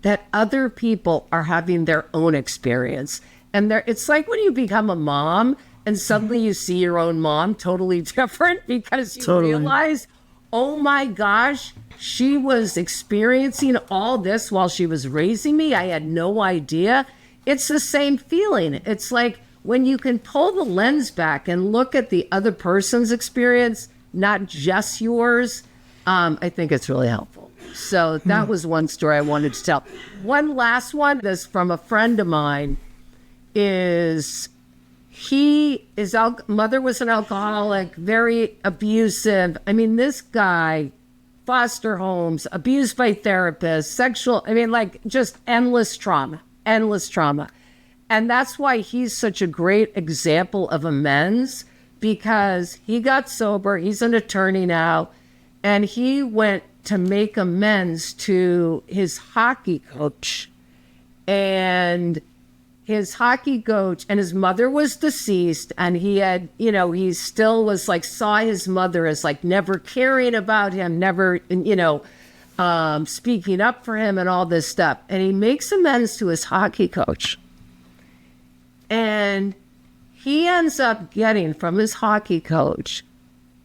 that other people are having their own experience. And it's like when you become a mom and suddenly you see your own mom totally different because you realize, oh my gosh, she was experiencing all this while she was raising me. I had no idea. It's the same feeling. It's like when you can pull the lens back and look at the other person's experience, not just yours, I think it's really helpful. So that was one story I wanted to tell. One last one, this from a friend of mine. His mother was an alcoholic, very abusive. I mean, this guy, foster homes, abused by therapists, just endless trauma. And that's why he's such a great example of amends, because he got sober. He's an attorney now, and he went to make amends to his hockey coach. And his hockey coach, and his mother was deceased, and he had, he still was saw his mother as never caring about him, never, speaking up for him and all this stuff. And he makes amends to his hockey coach. And he ends up getting from his hockey coach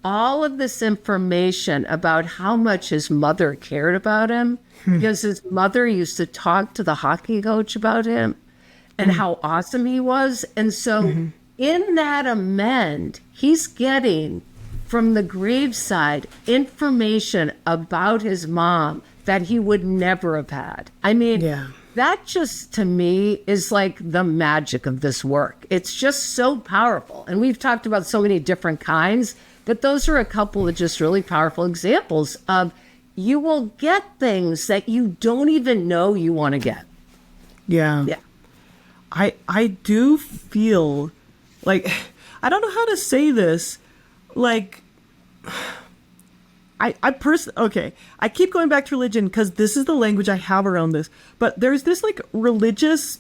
all of this information about how much his mother cared about him, because his mother used to talk to the hockey coach about him and how awesome he was. And so in that amend, he's getting from the graveside information about his mom that he would never have had. I mean, that just to me is the magic of this work. It's just so powerful. And we've talked about so many different kinds, but those are a couple of just really powerful examples of you will get things that you don't even know you want to get. Yeah. I do feel I don't know how to say this. I keep going back to religion because this is the language I have around this. But there's this religious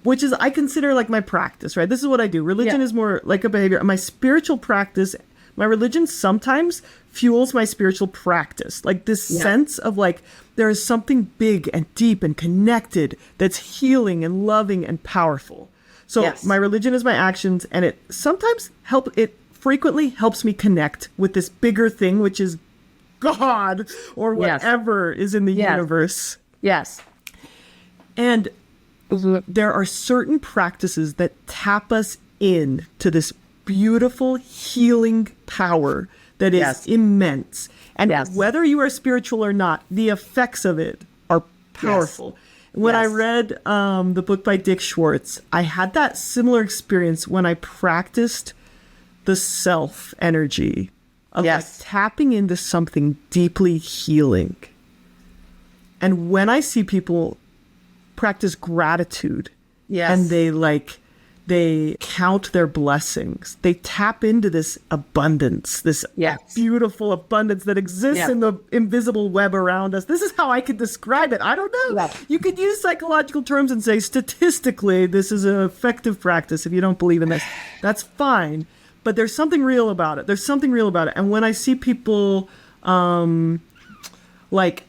which is, I consider like my practice, right? This is what I do. Religion is more like a behavior. My spiritual practice, my religion sometimes fuels my spiritual practice. Like this sense of like, there is something big and deep and connected that's healing and loving and powerful. So my religion is my actions, and it sometimes frequently helps me connect with this bigger thing, which is God or whatever is in the universe. Yes. And there are certain practices that tap us in to this beautiful healing power that is immense. And whether you are spiritual or not, the effects of it are powerful. When I read the book by Dick Schwartz, I had that similar experience when I practiced the self energy of like tapping into something deeply healing. And when I see people practice gratitude and they count their blessings, they tap into this abundance, this beautiful abundance that exists in the invisible web around us. This is how I could describe it. I don't know. You could use psychological terms and say statistically this is an effective practice. If you don't believe in this, that's fine. But there's something real about it. And when I see people like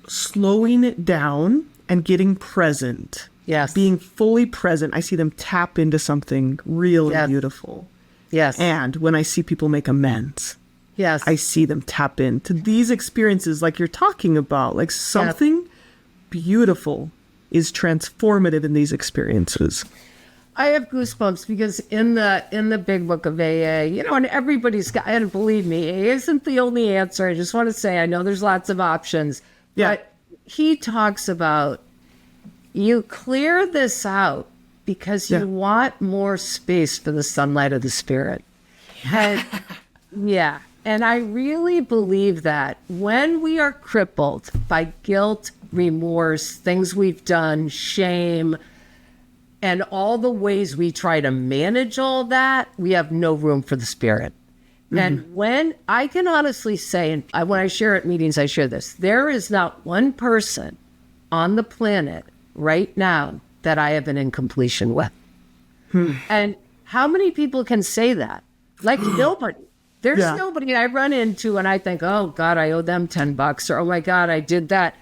slowing it down and getting present, being fully present, I see them tap into something real and beautiful. And when I see people make amends, I see them tap into these experiences like you're talking about, like something beautiful is transformative in these experiences. I have goosebumps because in the big book of AA, and everybody's got, and believe me, AA isn't the only answer. I just want to say, I know there's lots of options, but he talks about you clear this out because you want more space for the sunlight of the spirit. And and I really believe that when we are crippled by guilt, remorse, things we've done, shame, and all the ways we try to manage all that, we have no room for the spirit. And when I can honestly say, and when I share at meetings, I share this, there is not one person on the planet right now that I have an incompletion with. And how many people can say that? Like nobody. There's nobody I run into and I think, oh God, I owe them $10, or oh my God, I did that.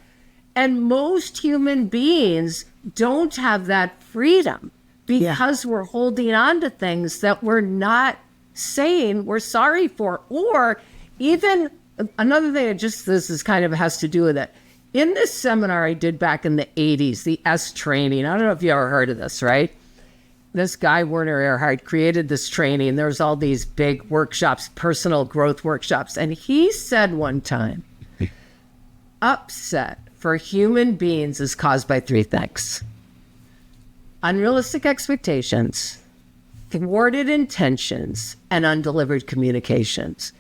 And most human beings don't have that freedom because we're holding on to things that we're not saying we're sorry for. Or even another thing that just this is kind of has to do with it. In this seminar I did back in the 80s, the S training, I don't know if you ever heard of this, right? This guy, Werner Erhard, created this training. There's all these big workshops, personal growth workshops. And he said one time, upset for human beings is caused by three things: unrealistic expectations, thwarted intentions, and undelivered communications.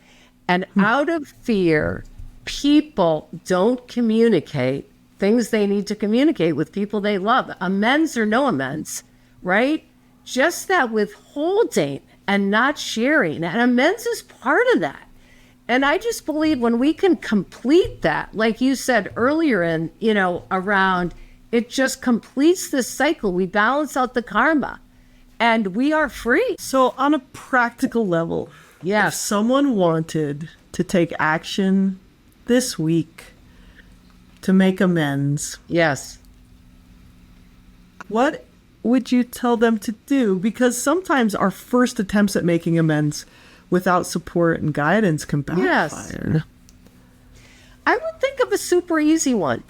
And out of fear, people don't communicate things they need to communicate with people they love. Amends or no amends, right? Just that withholding and not sharing. And amends is part of that. And I just believe when we can complete that, like you said earlier around, it just completes this cycle. We balance out the karma and we are free. So on a practical level, if someone wanted to take action this week to make amends, what would you tell them to do? Because sometimes our first attempts at making amends without support and guidance can backfire. I would think of a super easy one.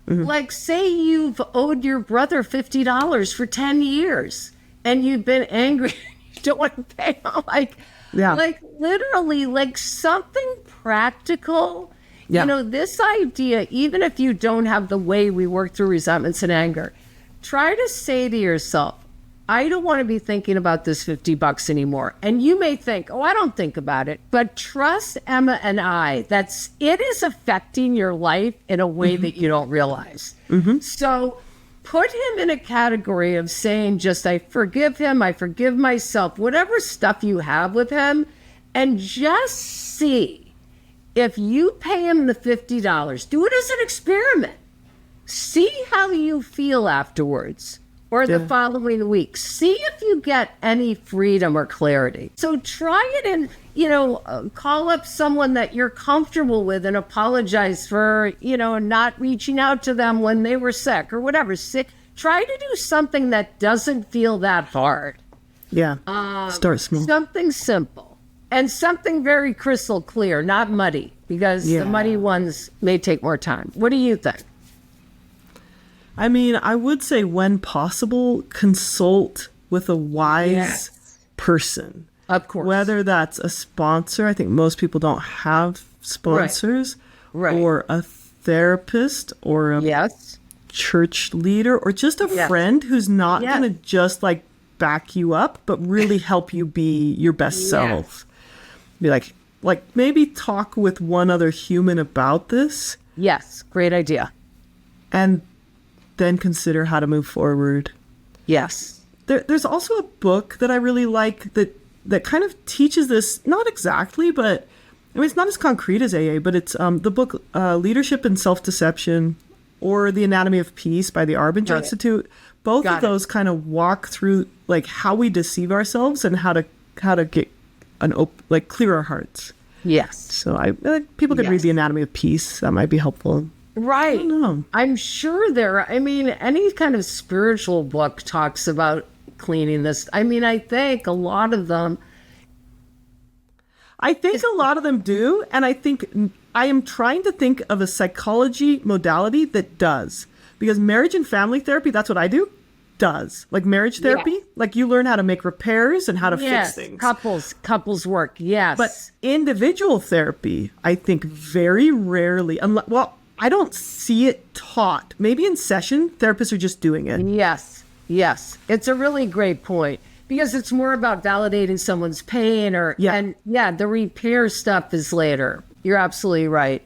Like, say you've owed your brother $50 for 10 years and you've been angry, you don't want to pay him. Like literally, like something practical. This idea, even if you don't have the way we work through resentments and anger, try to say to yourself, I don't want to be thinking about this $50 anymore. And you may think, oh, I don't think about it. But trust Emma and I, it is affecting your life in a way that you don't realize. So put him in a category of saying just, I forgive him, I forgive myself, whatever stuff you have with him, and just see if you pay him the $50, do it as an experiment. See how you feel afterwards. or the Yeah. following week. See if you get any freedom or clarity. So try it and, call up someone that you're comfortable with and apologize for, not reaching out to them when they were sick or whatever. Try to do something that doesn't feel that hard. Yeah. Start small. Something simple and something very crystal clear, not muddy, because the muddy ones may take more time. What do you think? I mean, I would say when possible, consult with a wise person. Of course. Whether that's a sponsor, I think most people don't have sponsors, Right. or a therapist or a church leader or just a friend who's not going to just like back you up, but really help you be your best self. Be like maybe talk with one other human about this. Yes. Great idea. And then consider how to move forward. Yes. There's also a book that I really like that kind of teaches this, not exactly, but I mean, it's not as concrete as AA, but it's the book Leadership and Self-Deception or The Anatomy of Peace by the Arbinger Institute. Both of those kind of walk through like how we deceive ourselves and how to get clear our hearts. Yes. So people could read The Anatomy of Peace. That might be helpful. Right. I don't know. I'm sure any kind of spiritual book talks about cleaning this. I mean, I think a lot of them. I think a lot of them do. And I think I am trying to think of a psychology modality that does. Because marriage and family therapy, that's what I do, does. Like marriage therapy, like you learn how to make repairs and how to fix things. Couples work, yes. But individual therapy, I think very rarely, I don't see it taught. Maybe in session, therapists are just doing it. Yes. It's a really great point because it's more about validating someone's pain the repair stuff is later. You're absolutely right.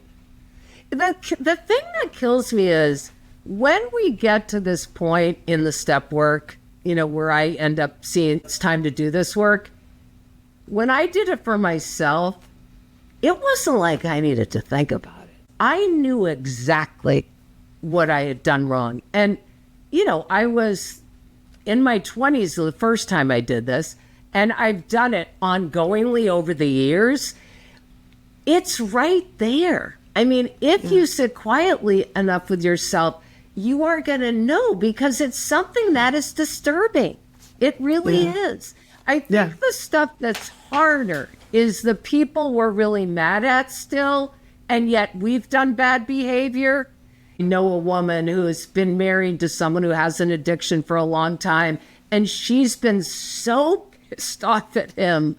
The thing that kills me is when we get to this point in the step work, where I end up seeing it's time to do this work. When I did it for myself, it wasn't like I needed to think about it. I knew exactly what I had done wrong. And, I was in my 20s the first time I did this, and I've done it ongoingly over the years. It's right there. I mean, if you sit quietly enough with yourself, you are going to know because it's something that is disturbing. It really is. I think the stuff that's harder is the people we're really mad at still, and yet we've done bad behavior. I know a woman who has been married to someone who has an addiction for a long time, and she's been so pissed off at him.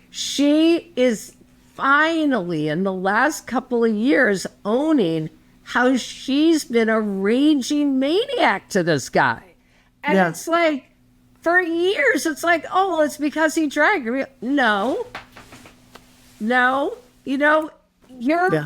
She is finally, in the last couple of years, owning how she's been a raging maniac to this guy. And it's like, for years, it's like, oh, it's because he drank. No. Your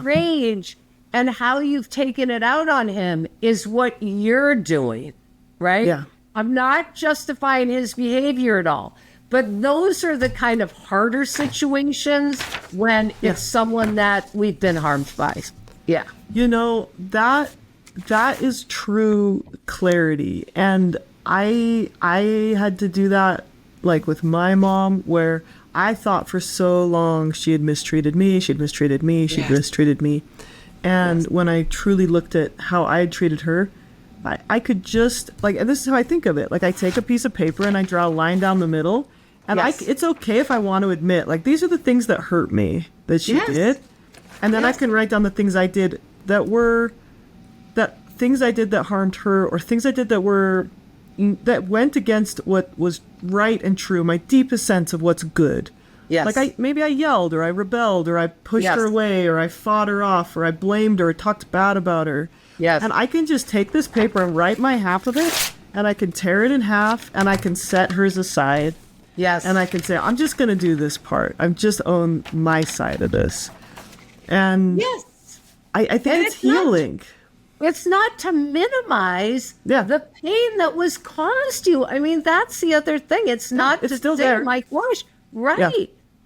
rage and how you've taken it out on him is what you're doing, right? Yeah. I'm not justifying his behavior at all. But those are the kind of harder situations when it's someone that we've been harmed by. Yeah. That is true clarity. And I had to do that like with my mom, where I thought for so long she had mistreated me. And when I truly looked at how I had treated her, I could just and this is how I think of it. Like I take a piece of paper and I draw a line down the middle. And it's okay if I want to admit, like, these are the things that hurt me that she did. And then I can write down the things I did that harmed her, or things I did that went against what was right and true, my deepest sense of what's good. Yes. Like maybe I yelled, or I rebelled, or I pushed her away, or I fought her off, or I blamed her, or talked bad about her. Yes. And I can just take this paper and write my half of it, and I can tear it in half, and I can set hers aside. Yes. And I can say, I'm just going to do this part. I'm just own my side of this. And I think it's healing. It's not to minimize the pain that was caused you. I mean, that's the other thing. It's not it's to still say, there. my gosh,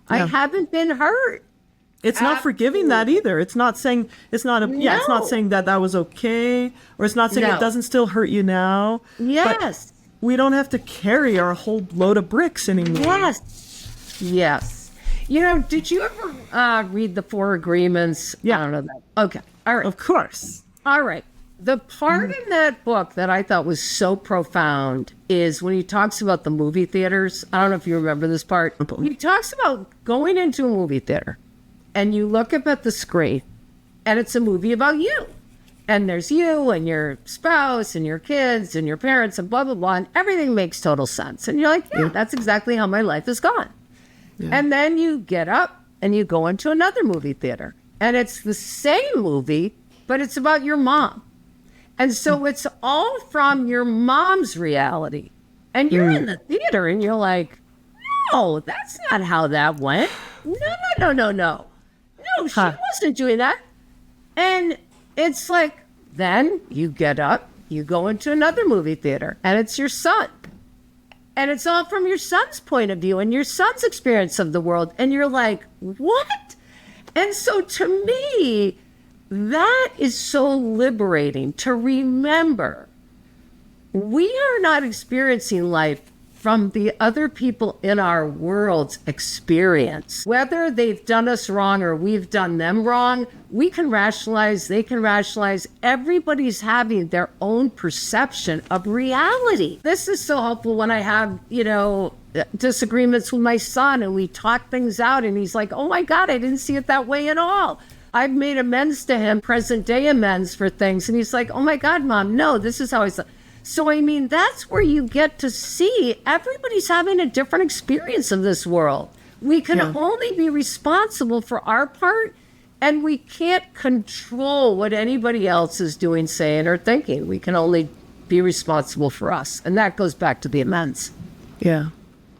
I haven't been hurt. It's not forgiving that either. It's not saying it's not that was okay, or it's not saying it doesn't still hurt you now. Yes. we don't have to carry our whole load of bricks anymore. Yes. Yes. You know, did you ever read the Four Agreements? Yeah. I don't know that. Okay. All right. Of course. All right. The part in that book that I thought was so profound is when he talks about the movie theaters. I don't know if you remember this part. He talks about going into a movie theater and you look up at the screen and it's a movie about you. And there's you and your spouse and your kids and your parents and blah, blah, blah. And everything makes total sense. And you're like, yeah, that's exactly how my life has gone. Yeah. And then you get up and you go into another movie theater. And it's the same movie, but it's about your mom. And so it's all from your mom's reality. And you're in the theater and you're like, no, that's not how that went. No. No, she wasn't doing that. And it's like, then you get up, you go into another movie theater, and it's your son. And it's all from your son's point of view and your son's experience of the world. And you're like, what? And so to me, that is so liberating to remember we are not experiencing life from the other people in our world's experience. Whether they've done us wrong or we've done them wrong, we can rationalize, they can rationalize. Everybody's having their own perception of reality. This is so helpful when I have, disagreements with my son and we talk things out and he's like, oh my God, I didn't see it that way at all. I've made amends to him, present day amends for things. And he's like, oh my God, Mom, no, this is how I saw. So, I mean, that's where you get to see everybody's having a different experience of this world. We can only be responsible for our part, and we can't control what anybody else is doing, saying, or thinking. We can only be responsible for us. And that goes back to the amends. Yeah.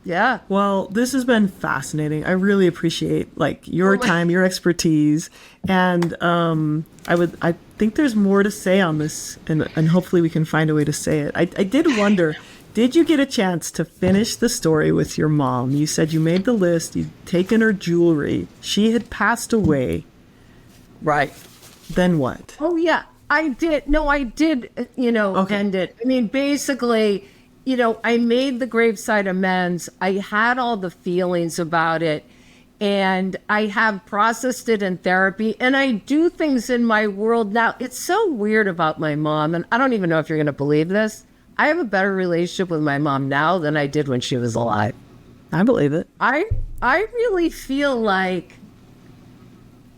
Yeah. Well, this has been fascinating. I really appreciate your time, your expertise, and I think there's more to say on this, and hopefully we can find a way to say it. I did wonder, did you get a chance to finish the story with your mom? You said you made the list, you'd taken her jewelry, she had passed away. Right. Then what? Oh yeah, I did. No, I did. End it. I mean, basically. I made the graveside amends. I had all the feelings about it, and I have processed it in therapy, and I do things in my world now. It's so weird about my mom, and I don't even know if you're going to believe this. I have a better relationship with my mom now than I did when she was alive. I believe it. I really feel like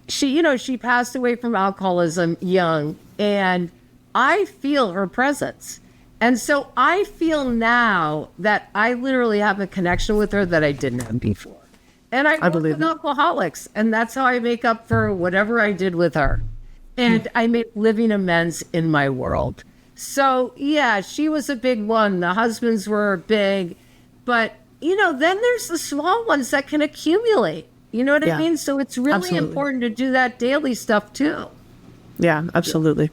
she passed away from alcoholism young, and I feel her presence. And so I feel now that I literally have a connection with her that I didn't have before. And I work with alcoholics, and that's how I make up for whatever I did with her. And I make living amends in my world. So, yeah, she was a big one. The husbands were big. But, then there's the small ones that can accumulate. You know what I mean? So it's really important to do that daily stuff, too. Yeah, absolutely.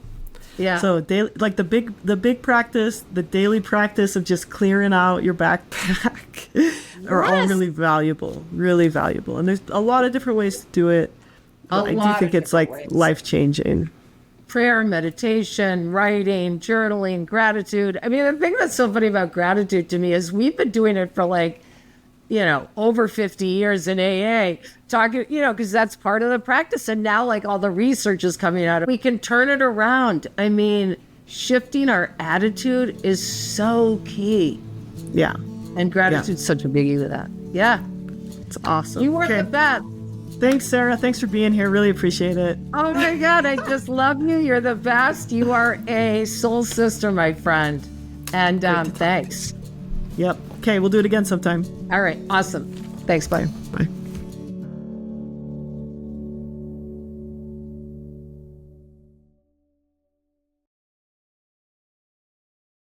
Yeah. So daily, the big practice, the daily practice of just clearing out your backpack are all really valuable. And there's a lot of different ways to do it. I do think it's life-changing. Prayer, meditation, writing, journaling, gratitude. I mean, the thing that's so funny about gratitude to me is we've been doing it for over 50 years in AA, talking, because that's part of the practice. And now all the research is coming out. We can turn it around. I mean, shifting our attitude is so key. Yeah. And gratitude's such a biggie with that. Yeah. It's awesome. You were the best. Thanks, Sarah. Thanks for being here. Really appreciate it. Oh my God. I just love you. You're the best. You are a soul sister, my friend. And thanks. Yep. Okay, we'll do it again sometime. All right. Awesome. Thanks. Bye. Bye.